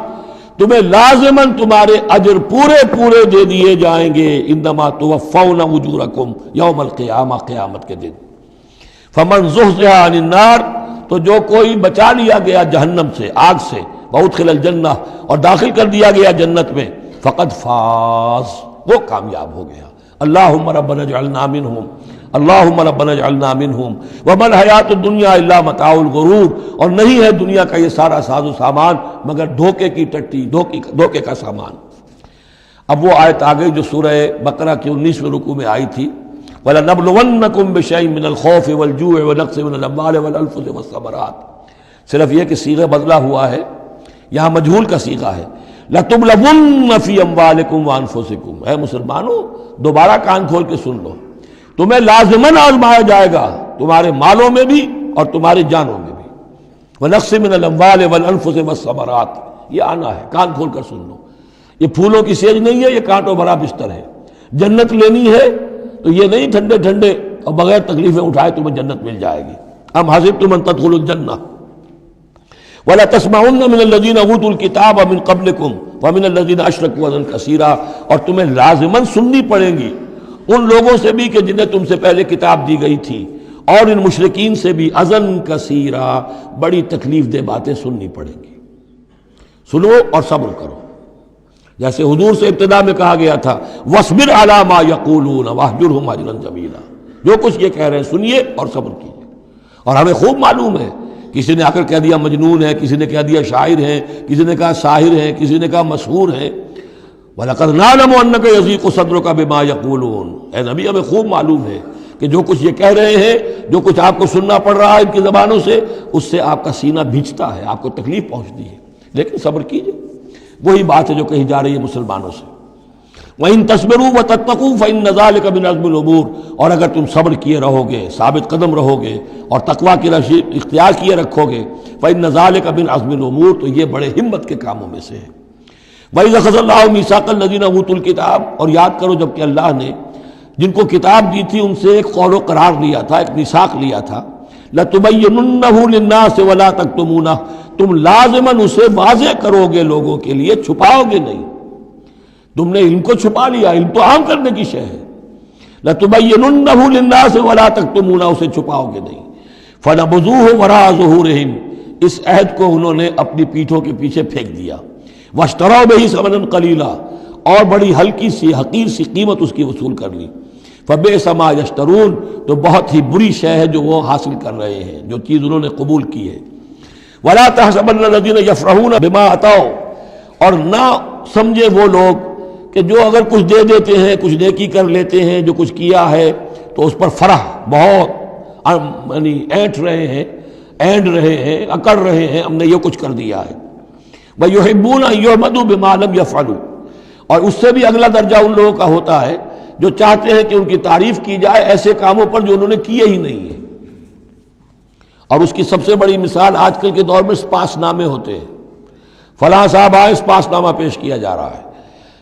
تمہیں لازماً تمہارے اجر پورے پورے دے دیے جائیں گے۔ انما توفون اجورکم یوم القیامہ، قیامت کے دن۔ فمن زحزح عن النار، تو جو کوئی بچا لیا گیا جہنم سے، آگ سے، وادخل الجنہ، اور داخل کر دیا گیا جنت میں، فقد فاز، وہ کامیاب ہو گیا۔ اللہم ربنا اجعلنا منہم، اللہم ربنا اجعلنا منہم، وما الحیات الدنیا الا متاع الغرور، اور نہیں ہے دنیا کا یہ سارا ساز و سامان مگر دھوکے کی ٹٹی، دھوکے کا سامان۔ اب وہ آیت آ گئی جو سورہ بقرہ کے 19ویں رکوع میں آئی تھی، وَلَنَبْلُوَنَّكُمْ بِشَيْءٍ مِّنَ الْخَوْفِ وَالْجُوعِ وَنَقْصٍ مِّنَ الْأَمْوَالِ وَالْأَنفُسِ وَالثَّمَرَاتِ، صرف یہ کہ صیغہ بدلا ہوا ہے، یہاں مجہول کا صیغہ ہے۔ لَتُبْلَوُنَّ فِي أَمْوَالِكُمْ وَأَنفُسِكُمْ، اے مسلمانوں دوبارہ کان کھول کے سن لو، تمہیں لازماً آزمایا جائے گا، تمہارے مالوں میں بھی اور تمہاری جانوں میں بھی۔ وَنَقْصٍ مِّنَ الْأَمْوَالِ وَالْأَنفُسِ وَالثَّمَرَاتِ، یہ آنا ہے، کان کھول کر سن لو۔ یہ پھولوں کی سیج نہیں ہے، یہ کانٹوں بھرا بستر ہے۔ جنت لینی ہے تو یہ نہیں ٹھنڈے ٹھنڈے اور بغیر تکلیفیں اٹھائے تمہیں جنت مل جائے گی۔ ام حسبتم ان تدخلوا الجنہ ولا تسمعن من الذين اوتوا الكتاب من قبلكم ومن الذين اشركوا اذى كثيرا، اور تمہیں لازماً سننی پڑیں گی ان لوگوں سے بھی کہ جنہیں تم سے پہلے کتاب دی گئی تھی، اور ان مشرکین سے بھی اذى كثيرا، بڑی تکلیف دہ باتیں سننی پڑیں گی۔ سنو اور صبر کرو، جیسے حضور سے ابتدا میں کہا گیا تھا وَاصْبِرْ عَلَىٰ مَا يَقُولُونَ وَاهْجُرْهُمْ هَجْرًا جَمِيلًا، جو کچھ یہ کہہ رہے ہیں سنیے اور صبر کیجیے۔ اور ہمیں خوب معلوم ہے، کسی نے آ کر کہہ دیا مجنون ہے، کسی نے کہہ دیا شاعر ہے، کسی نے کہا ساحر ہے، کسی نے کہا مسحور ہے۔ وَلَقَدْ نَعْلَمُ أَنَّكَ يَضِيقُ صَدْرُكَ بِمَا يَقُولُونَ، اے نبی ہمیں خوب معلوم ہے کہ جو کچھ یہ کہہ رہے ہیں، جو کچھ آپ کو سننا پڑ رہا ہے ان کی زبانوں سے، اس سے آپ کا سینہ بھیجتا ہے، آپ کو تکلیف پہنچتی ہے، لیکن صبر کیجیے۔ وہی بات ہے جو کہی جا رہی ہے مسلمانوں سے، وَإِن تَصْبِرُوا وَتَتَّقُوا فَإِنَّ ذَلِكَ مِنْ عَزْمِ الْأُمُورِ، اور اگر تم صبر کیے رہو گے، ثابت قدم رہو گے، اور تقویٰ کی رشید اختیار کیے رکھو گے، فَإِنَّ ذَلِكَ مِنْ عَزْمِ الْأُمُورِ، تو یہ بڑے ہمت کے کاموں میں سے ہے۔ وَإِذْ أَخَذَ اللَّهُ مِيثَاقَ الَّذِينَ أُوتُوا الْكِتَابَ، اور یاد کرو جب کہ اللہ نے جن کو کتاب دی تھی ان سے ایک قول و قرار لیا تھا، ایک میثاق لیا تھا، لَتُبَيِّنُنَّهُ لِلنَّاسِ وَلَا تَكْتُمُونَهُ، تم لازماً اسے واضح کرو گے لوگوں کے لیے، چھپاؤ گے نہیں۔ تم نے علم کو چھپا لیا، علم تو عام کرنے کی شے ہے۔ لَتُبَيِّنُنَّهُ لِلنَّاسِ وَلَا تَكْتُمُونَهُ، اسے چھپاؤ گے نہیں۔ فَنَبَذُوهُ وَرَاءَ ظُهُورِهِمْ، اس عہد کو انہوں نے اپنی پیٹھوں کے پیچھے پھینک دیا۔ وَاشْتَرَوْا بِهِ ثَمَنًا قَلِيلًا، اور بڑی ہلکی سی حقیر سی قیمت اس کی وصول کر لی۔ فَبِئْسَ مَا يَشْتَرُونَ، تو بہت ہی بری شے ہے جو وہ حاصل کر رہے ہیں، جو چیز انہوں نے قبول کی ہے۔ وَلَا تَحْسَبَنَّ الَّذِينَ يَفْرَحُونَ بِمَا أَتَوْا، اور نہ سمجھے وہ لوگ کہ جو اگر کچھ دے دیتے ہیں، کچھ نیکی کر لیتے ہیں، جو کچھ کیا ہے تو اس پر فرح بہت، یعنی اینٹ رہے ہیں، اینڈ رہے ہیں، اکڑ رہے ہیں، ہم نے یہ کچھ کر دیا ہے۔ وَيُحِبُّونَ أَن يُحْمَدُوا بِمَا لَمْ يَفْعَلُوا، اور اس سے بھی اگلا درجہ ان لوگوں کا ہوتا ہے جو چاہتے ہیں کہ ان کی تعریف کی جائے ایسے کاموں پر جو انہوں نے کیے ہی نہیں ہیں۔ اور اس کی سب سے بڑی مثال آج کل کے دور میں سپاس نامے ہوتے ہیں، فلاں صاحب آئے سپاس نامہ پیش کیا جا رہا ہے،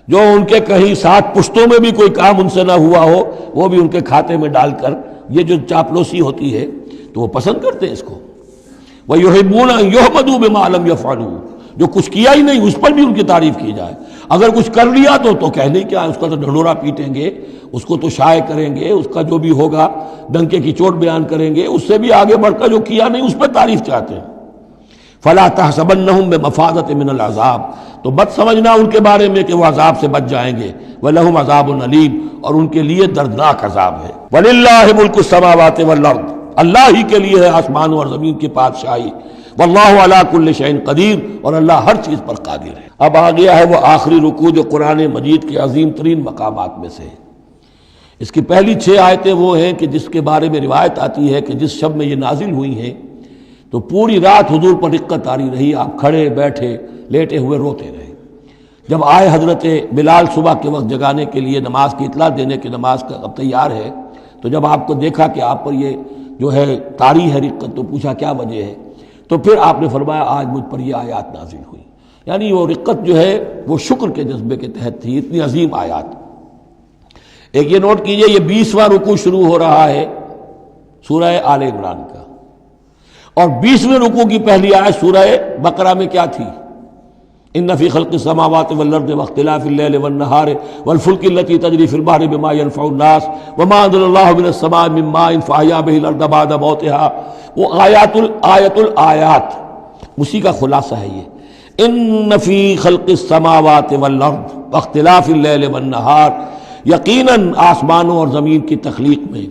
جو ان کے کہیں 7 پشتوں میں بھی کوئی کام ان سے نہ ہوا ہو وہ بھی ان کے کھاتے میں ڈال کر، یہ جو چاپلوسی ہوتی ہے تو وہ پسند کرتے ہیں اس کو۔ وَيُحِبُّونَ أَن يُحْمَدُوا بِمَا لَمْ يَفْعَلُوا، جو کچھ کیا ہی نہیں اس پر بھی ان کی تعریف کی جائے، اگر کچھ کر لیا تو کہنے کیا، اس کا تو ڈھنڈورا پیٹیں گے، اس کو تو شائع کریں گے، اس کا جو بھی ہوگا ڈنکے کی چوٹ بیان کریں گے، اس سے بھی آگے بڑھ کر جو کیا نہیں اس پر تعریف چاہتے ہیں۔ فَلَا تَحْسَبَنَّهُمْ بِمَفَازَةٍ مِّنَ الْعَذَابِ، تو بد سمجھنا ان کے بارے میں کہ وہ عذاب سے بچ جائیں گے۔ وَلَهُمْ عَذَابٌ أَلِيمٌ، اور ان کے لیے دردناک عذاب ہے۔ وَلِلَّهِ مُلْكُ السَّمَاوَاتِ وَالْأَرْضِ، اللہ ہی کے لیے ہے آسمانوں اور زمین کی بادشاہی۔ واللہ علی کل شیء قدیر، اور اللہ ہر چیز پر قادر ہے۔ اب آ گیا ہے وہ آخری رکوع جو قرآن مجید کے عظیم ترین مقامات میں سے ہے۔ اس کی پہلی 6 آیتیں وہ ہیں کہ جس کے بارے میں روایت آتی ہے کہ جس شب میں یہ نازل ہوئی ہیں تو پوری رات حضور پر رقت آری رہی، آپ کھڑے بیٹھے لیٹے ہوئے روتے رہے۔ جب آئے حضرت بلال صبح کے وقت جگانے کے لیے، نماز کی اطلاع دینے کہ نماز کا اب تیار ہے، تو جب آپ کو دیکھا کہ آپ پر یہ جو ہے طاری ہے رقت، تو پوچھا کیا وجہ ہے، تو پھر آپ نے فرمایا آج مجھ پر یہ آیات نازل ہوئی. یعنی وہ رقت جو ہے وہ شکر کے جذبے کے تحت تھی، اتنی عظیم آیات. ایک یہ نوٹ کیجئے، یہ 20واں رکوع شروع ہو رہا ہے سورہ آل عمران کا، اور 20ویں رکوع کی پہلی آیت سورہ بقرہ میں کیا تھی؟ ان فی خلق السماوات والارض واختلاف اللیل والنہار والفلک التی تجری فی البحر بما ينفع الناس وما انزل اللہ من السماء من ماء فاحیا به الارض بعد موتها. وہ آیت الآیات اسی کا خلاصہ ہے یہ. ان فی خلق السماوات والارض واختلاف اللیل والنہار، یقیناً آسمانوں اور زمین کی تخلیق میں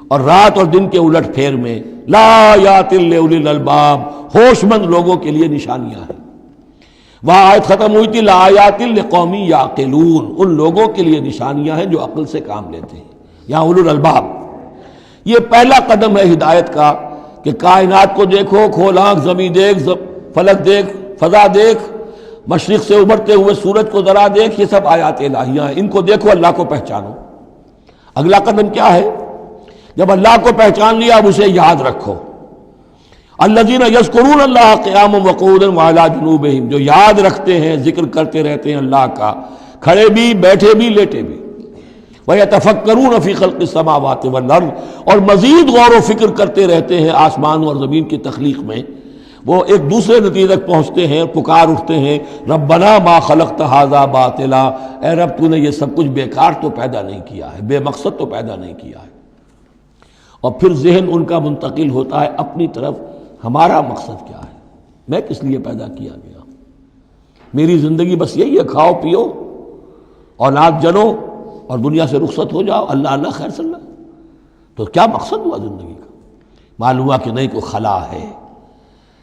اور رات اور دن کے الٹ پھیر میں، لا آیات لأولی الالباب، ہوش مند لوگوں کے لیے نشانیاں ہیں. وہاں آیت ختم ہوئی تھی لا آیات لقوم یعقلون، ان لوگوں کے لیے نشانیاں ہیں جو عقل سے کام لیتے ہیں، یا اولو الالباب. یہ پہلا قدم ہے ہدایت کا کہ کائنات کو دیکھو، کھول آنکھ، زمین دیکھ، فلک دیکھ، فضا دیکھ، مشرق سے ابھرتے ہوئے سورج کو ذرا دیکھ، یہ سب آیات الہیہ ہیں، ان کو دیکھو، اللہ کو پہچانو. اگلا قدم کیا ہے؟ جب اللہ کو پہچان لیا اب اسے یاد رکھو. الذین یذکرون اللہ قیاما وقعودا وعلی جنوبہم، جو یاد رکھتے ہیں، ذکر کرتے رہتے ہیں اللہ کا، کھڑے بھی، بیٹھے بھی، لیٹے بھی. وَيَتَفَكَّرُونَ فِي خَلْقِ السَّمَاوَاتِ وَالْأَرْضِ، اور مزید غور و فکر کرتے رہتے ہیں آسمان اور زمین کی تخلیق میں. وہ ایک دوسرے نتیجے تک پہنچتے ہیں، پکار اٹھتے ہیں ربنا ما خلقت ھذا باطلا، اے رب تو نے یہ سب کچھ بیکار تو پیدا نہیں کیا ہے، بے مقصد تو پیدا نہیں کیا ہے. اور پھر ذہن ان کا منتقل ہوتا ہے اپنی طرف، ہمارا مقصد کیا ہے، میں کس لیے پیدا کیا گیا، میری زندگی بس یہی ہے، کھاؤ پیو، اولاد جنو اور دنیا سے رخصت ہو جاؤ، اللہ اللہ خیر صلی اللہ. تو کیا مقصد ہوا زندگی کا؟ معلوم ہوا کہ نہیں، کوئی خلا ہے.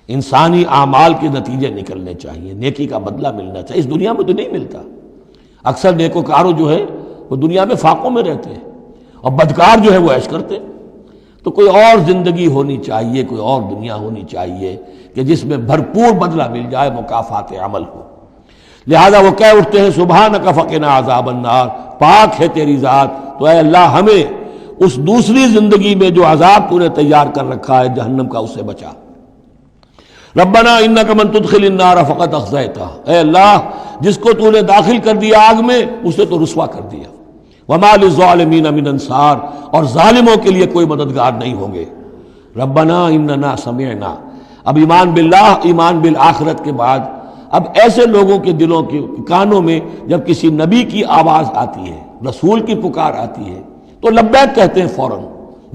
انسانی اعمال کے نتیجے نکلنے چاہیے، نیکی کا بدلہ ملنا چاہیے. اس دنیا میں تو نہیں ملتا. اکثر نیکوکاروں جو ہے وہ دنیا میں فاقوں میں رہتے ہیں، اور بدکار جو ہے وہ عیش کرتے ہیں. تو کوئی اور زندگی ہونی چاہیے، کوئی اور دنیا ہونی چاہیے کہ جس میں بھرپور بدلہ مل جائے، مکافات عمل ہو. لہذا وہ کہہ اٹھتے ہیں سبحانک فقنا عذاب النار، پاک ہے تیری ذات، تو اے اللہ ہمیں اس دوسری زندگی میں جو عذاب تو نے تیار کر رکھا ہے جہنم کا، اس سے بچا. ربنا انک من تدخل النار فقد اخزیتہ، اے اللہ جس کو تو نے داخل کر دیا آگ میں اسے تو رسوا کر دیا. وما للظالمین من انصار، اور ظالموں کے لیے کوئی مددگار نہیں ہوں گے. ربنا اننا سمعنا، اب ایمان باللہ، ایمان بالآخرت کے بعد اب ایسے لوگوں کے دلوں کے کانوں میں جب کسی نبی کی آواز آتی ہے، رسول کی پکار آتی ہے تو لبیک کہتے ہیں فوراً،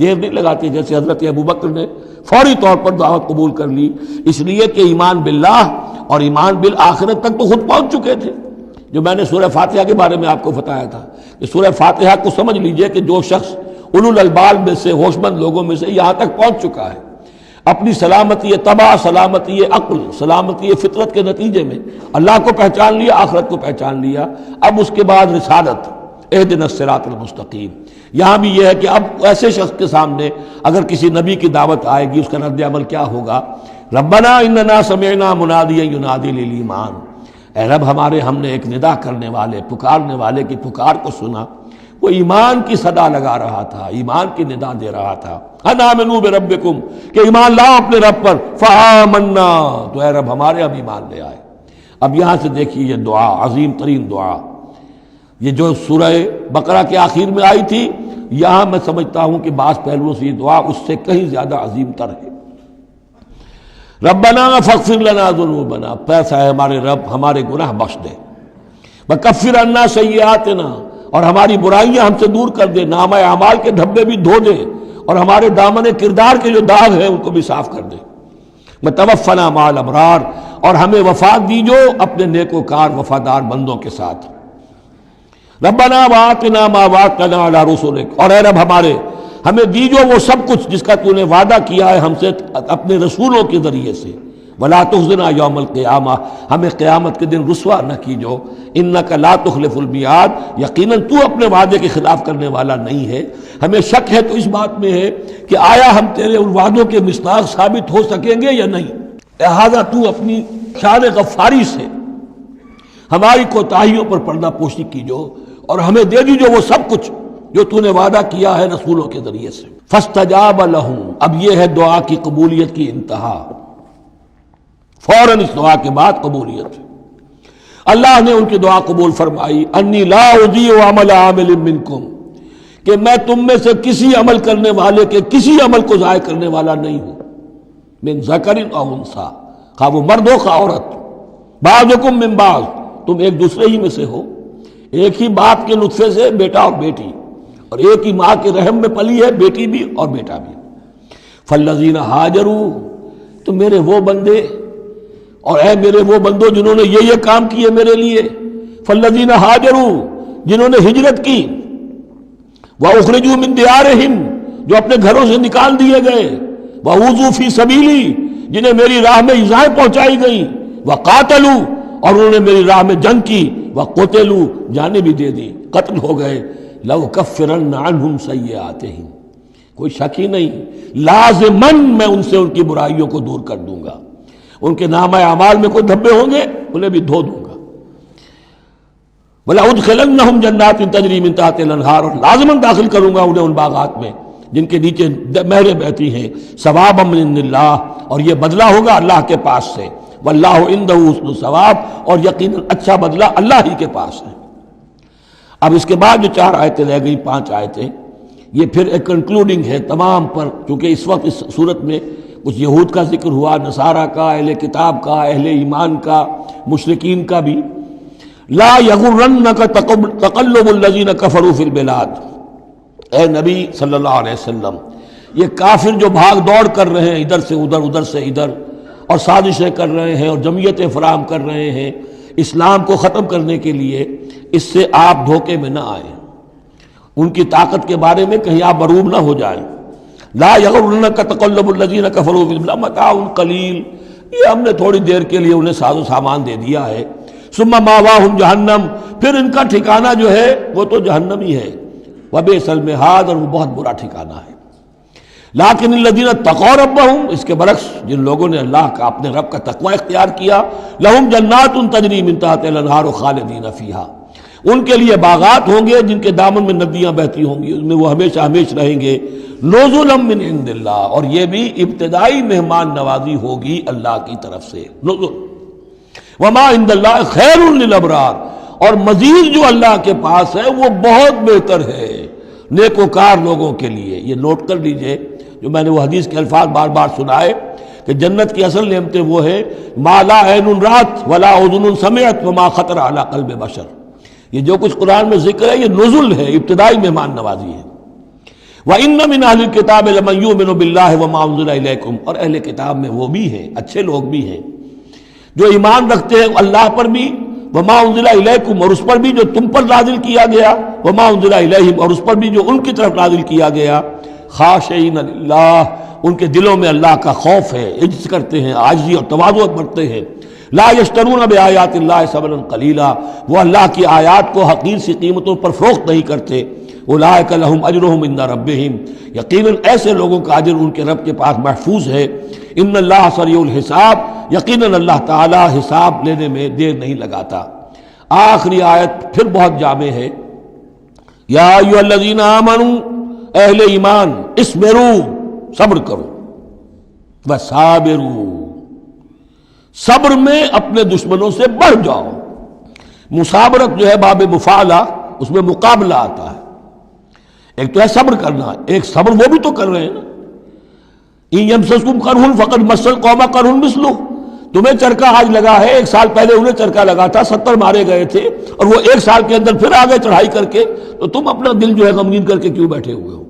دیر نہیں لگاتے. جیسے حضرت ابوبکر نے فوری طور پر دعوت قبول کر لی، اس لیے کہ ایمان باللہ اور ایمان بالآخرت تک تو خود پہنچ چکے تھے. جو میں نے سورہ فاتحہ کے بارے میں آپ کو بتایا تھا کہ سورہ فاتحہ کو سمجھ لیجئے کہ جو شخص اولو الالباب میں سے، ہوش مند لوگوں میں سے یہاں تک پہنچ چکا ہے، اپنی سلامتی طبع، سلامتی عقل، سلامتی فطرت کے نتیجے میں اللہ کو پہچان لیا، آخرت کو پہچان لیا. اب اس کے بعد رسالت، اہدنا الصراط المستقیم. یہاں بھی یہ ہے کہ اب ایسے شخص کے سامنے اگر کسی نبی کی دعوت آئے گی، اس کا رد عمل کیا ہوگا؟ ربنا اننا سمعنا منادیا ینادی للایمان، اے رب ہم نے ایک ندا کرنے والے، پکارنے والے کی پکار کو سنا. وہ ایمان کی صدا لگا رہا تھا، ایمان کی ندا دے رہا تھا. ان آمنوا بربکم، کہ ایمان لاؤ اپنے رب پر. فآمنا، تو اے رب ہمارے اب ایمان لے آئے. اب یہاں سے دیکھیے یہ دعا، عظیم ترین دعا، یہ جو سورہ بقرہ کے آخر میں آئی تھی، یہاں میں سمجھتا ہوں کہ بعض پہلوؤں سے یہ دعا اس سے کہیں زیادہ عظیم تر ہے. ربنا فاغفر لنا ذنوبنا، پیسا ہے ہمارے رب ہمارے گناہ بخش دے. وکفر عنا سیئاتنا، اور ہماری برائیاں ہم سے دور کر دے، نامہ اعمال کے دھبے بھی دھو دے، اور ہمارے دامن کردار کے جو داغ ہیں ان کو بھی صاف کر دے. وتوفنا مع الابرار، اور ہمیں وفات دیجو اپنے نیکوکار وفادار بندوں کے ساتھ. ربنا وآتنا ما وعدتنا علی رسلک، اور اے رب ہمیں دیجو وہ سب کچھ جس کا تو نے وعدہ کیا ہے ہم سے اپنے رسولوں کے ذریعے سے. ولا تخزنا یوم القیامہ، ہمیں قیامت کے دن رسوا نہ کیجو. انک لا تخلف المیعاد، یقیناً تو اپنے وعدے کے خلاف کرنے والا نہیں ہے. ہمیں شک ہے تو اس بات میں ہے کہ آیا ہم تیرے ان وعدوں کے مصداق ثابت ہو سکیں گے یا نہیں. لہذا تو اپنی شان غفاری سے ہماری کوتاہیوں پر پردہ پوشی کیجو، اور ہمیں دے دیجو وہ سب کچھ جو تو نے وعدہ کیا ہے رسولوں کے ذریعے سے۔ فاستجاب لہم، اب یہ ہے دعا کی قبولیت کی انتہا، فوراً اس دعا کے بعد قبولیت۔ اللہ نے ان کی دعا قبول فرمائی، انی لا اضیع عمل عامل منکم، کہ میں تم میں سے کسی عمل کرنے والے کے کسی عمل کو ضائع کرنے والا نہیں ہوں، من ذکر او انثی، خواہ وہ مرد ہو خواہ عورت، بعضکم من بعض، تم ایک دوسرے ہی میں سے ہو، ایک ہی باپ کے نطفے سے بیٹا اور بیٹی، اور ایک ہی ماں کے رحم میں پلی ہے بیٹی بھی اور بیٹا بھی۔ فالذین ہاجروا، تو میرے وہ بندے اور اے میرے وہ بندوں جنہوں نے یہ کام کیے میرے لیے، فالذین ہاجروا، جنہوں نے ہجرت کی، وَأُخْرِجُوا مِن دِيَارِهِمْ، جو اپنے گھروں سے نکال دیے گئے، وَأُوذُوا فِي سَبِيلِي، جنہیں میری راہ میں ایذائیں پہنچائی گئیں، وَقَاتَلُوا، اور انہوں نے میری راہ میں جنگ کی، وَقُتِلُوا، جانیں بھی دے دی، قتل ہو گئے، لَأُكَفِّرَنَّ عَنْهُمْ سَيِّئَاتِهِمْ، کوئی شک ہی نہیں، لازماً میں ان سے ان کی برائیوں کو دور کر دوں گا، ان کے نامہ اعمال میں کوئی دھبے ہوں گے انہیں بھی دھو دوں گا، وَلَأُدْخِلَنَّهُمْ جَنَّاتٍ تَجْرِي مِن تَحْتِهَا الْأَنْهَارُ، اور لازماً داخل کروں گا انہیں ان باغات میں جن کے نیچے نہریں بہتی ہیں، ثوابا من عند اللہ، اور یہ بدلہ ہوگا اللہ کے پاس سے، واللہ عنده حسن الثواب، اور یقیناً اچھا بدلہ اللہ ہی کے پاس ہے۔ اب اس کے بعد جو 4 آیتیں رہ گئی، 5 آیتیں، یہ پھر ایک کنکلوڈنگ ہے تمام پر، چونکہ اس وقت اس صورت میں کچھ یہود کا ذکر ہوا، نصارہ کا، اہل کتاب کا، اہل ایمان کا، مشرکین کا بھی۔ لا یغرنک تقلب الذین کفروا فی البلاد، اے نبی صلی اللہ علیہ وسلم، یہ کافر جو بھاگ دوڑ کر رہے ہیں ادھر سے ادھر، ادھر سے ادھر، اور سازشیں کر رہے ہیں اور جمعیتیں فراہم کر رہے ہیں اسلام کو ختم کرنے کے لیے، اس سے آپ دھوکے میں نہ آئیں، ان کی طاقت کے بارے میں کہیں آپ مغرور نہ ہو جائیں۔ لا یغرنک تقلب الذین کفروا فی البلاد متاع قلیل، یہ ہم نے تھوڑی دیر کے لیے انہیں ساز و سامان دے دیا ہے، ثم ماواہم جہنم، پھر ان کا ٹھکانہ جو ہے وہ تو جہنم ہی ہے، وبئس المہاد، اور وہ بہت برا ٹھکانہ ہے۔ لیکن الذین اتقوا ربہم، اس کے برعکس جن لوگوں نے اللہ کا اپنے رب کا تقوی اختیار کیا، لہم جنات تجری من تحتہا الانہار خالدین فیہا، ان کے لیے باغات ہوں گے جن کے دامن میں ندیاں بہتی ہوں گی، ان میں وہ ہمیشہ ہمیشہ رہیں گے، نزلا من عند اللہ، اور یہ بھی ابتدائی مہمان نوازی ہوگی اللہ کی طرف سے، نزل، وما عند اللہ خیر للابرار، اور مزید جو اللہ کے پاس ہے وہ بہت بہتر ہے نیکوکار لوگوں کے لیے۔ یہ نوٹ کر لیجئے، جو میں نے وہ حدیث کے الفاظ بار بار سنائے کہ جنت کی اصل نعمتیں وہ ہیں ما لا عین رات ولا اذن سمعت وما خطر علی قلب بشر، یہ جو کچھ قرآن میں ذکر ہے یہ نزل ہے، ابتدائی مہمان نوازی ہے۔ وَإِنَّ مِنْ أَهْلِ الْكِتَابِ لَمَنْ يُؤْمِنُ بِاللَّهِ وَمَا أُنزِلَ إِلَيْكُمْ، اور اہل کتاب میں وہ بھی ہیں، اچھے لوگ بھی ہیں جو ایمان رکھتے ہیں اللہ پر بھی، وما انزل الیکم، اور اس پر بھی جو تم پر نازل کیا گیا، وما انزل الیہم، اور اس پر بھی جو ان کی طرف نازل کیا گیا، خاشعین للہ، ان کے دلوں میں اللہ کا خوف ہے، عجز کرتے ہیں، عاجزی اور تواضع برتتے ہیں۔ لا یشترون بآیات اللہ ثمنا قلیلا، وہ اللہ کی آیات کو حقیر سی قیمتوں پر فروخت نہیں کرتے۔ اولئک لہم اجرہم عند ربہم، یقیناً ایسے لوگوں کا اجر ان کے رب کے پاس محفوظ ہے۔ ان اللہ سریع الحساب، یقیناً اللہ تعالی حساب لینے میں دیر نہیں لگاتا۔ آخری آیت پھر بہت جامع ہے، یا ایھا الذین آمنوا، اہل ایمان، اصبروا، صبر کرو، وصابروا، صبر میں اپنے دشمنوں سے بڑھ جاؤ۔ مصابرت جو ہے باب مفعلہ، اس میں مقابلہ آتا ہے، ایک تو ہے صبر کرنا، ایک صبر وہ بھی تو کر رہے ہیں نا۔ ان یمسسکم قرح فقد مس القوم قرح مثلہ، تمہیں چرکا آج لگا ہے، 1 سال پہلے انہیں چرکا لگا تھا، 70 مارے گئے تھے، اور وہ 1 سال کے اندر پھر آگے چڑھائی کر کے، تو تم اپنا دل جو ہے غمگین کر کے کیوں بیٹھے ہوئے ہو؟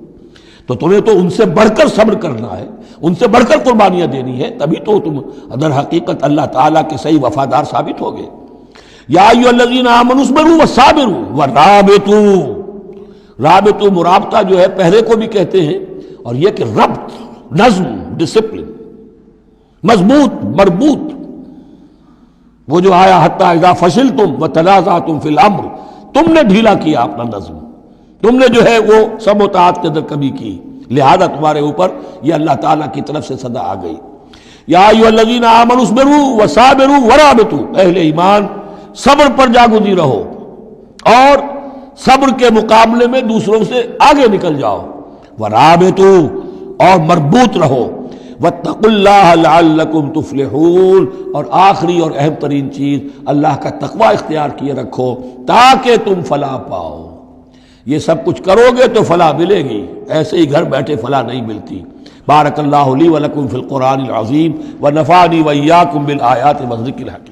تو تمہیں تو ان سے بڑھ کر صبر کرنا ہے، ان سے بڑھ کر قربانیاں دینی ہے، تبھی تو تم در حقیقت اللہ تعالیٰ کے صحیح وفادار ثابت ہوگے۔ یا ایھا الذین آمنوا اصبروا وصابروا ورابطوا، رابطوا مرابطہ جو ہے پہرے کو بھی کہتے ہیں، اور یہ کہ ربط، نظم، ڈسپلن، مضبوط، مربوط، وہ جو آیا حتی اذا فشلتم وتنازعتم فی الامر، تم نے ڈھیلا کیا اپنا نظم، تم نے جو ہے وہ سب اطاعت کے اندر کمی کی، لہذا تمہارے اوپر یہ اللہ تعالیٰ کی طرف سے صدا آ گئی۔ یا ایھا الذین آمنوا اصبروا وصابروا ورابطوا، اہل ایمان صبر پر جاگزی رہو اور صبر کے مقابلے میں دوسروں سے آگے نکل جاؤ، ورابطوا اور مربوط رہو، واتقوا اللہ لعلکم تفلحون اور آخری اور اہم ترین چیز اللہ کا تقوی اختیار کیے رکھو تاکہ تم فلاح پاؤ۔ یہ سب کچھ کرو گے تو فلاح ملے گی، ایسے ہی گھر بیٹھے فلاح نہیں ملتی۔ بارک اللہ لی ولکم فی القرآن العظیم ونفعنی وإیاکم بالآیات والذکر الحکیم۔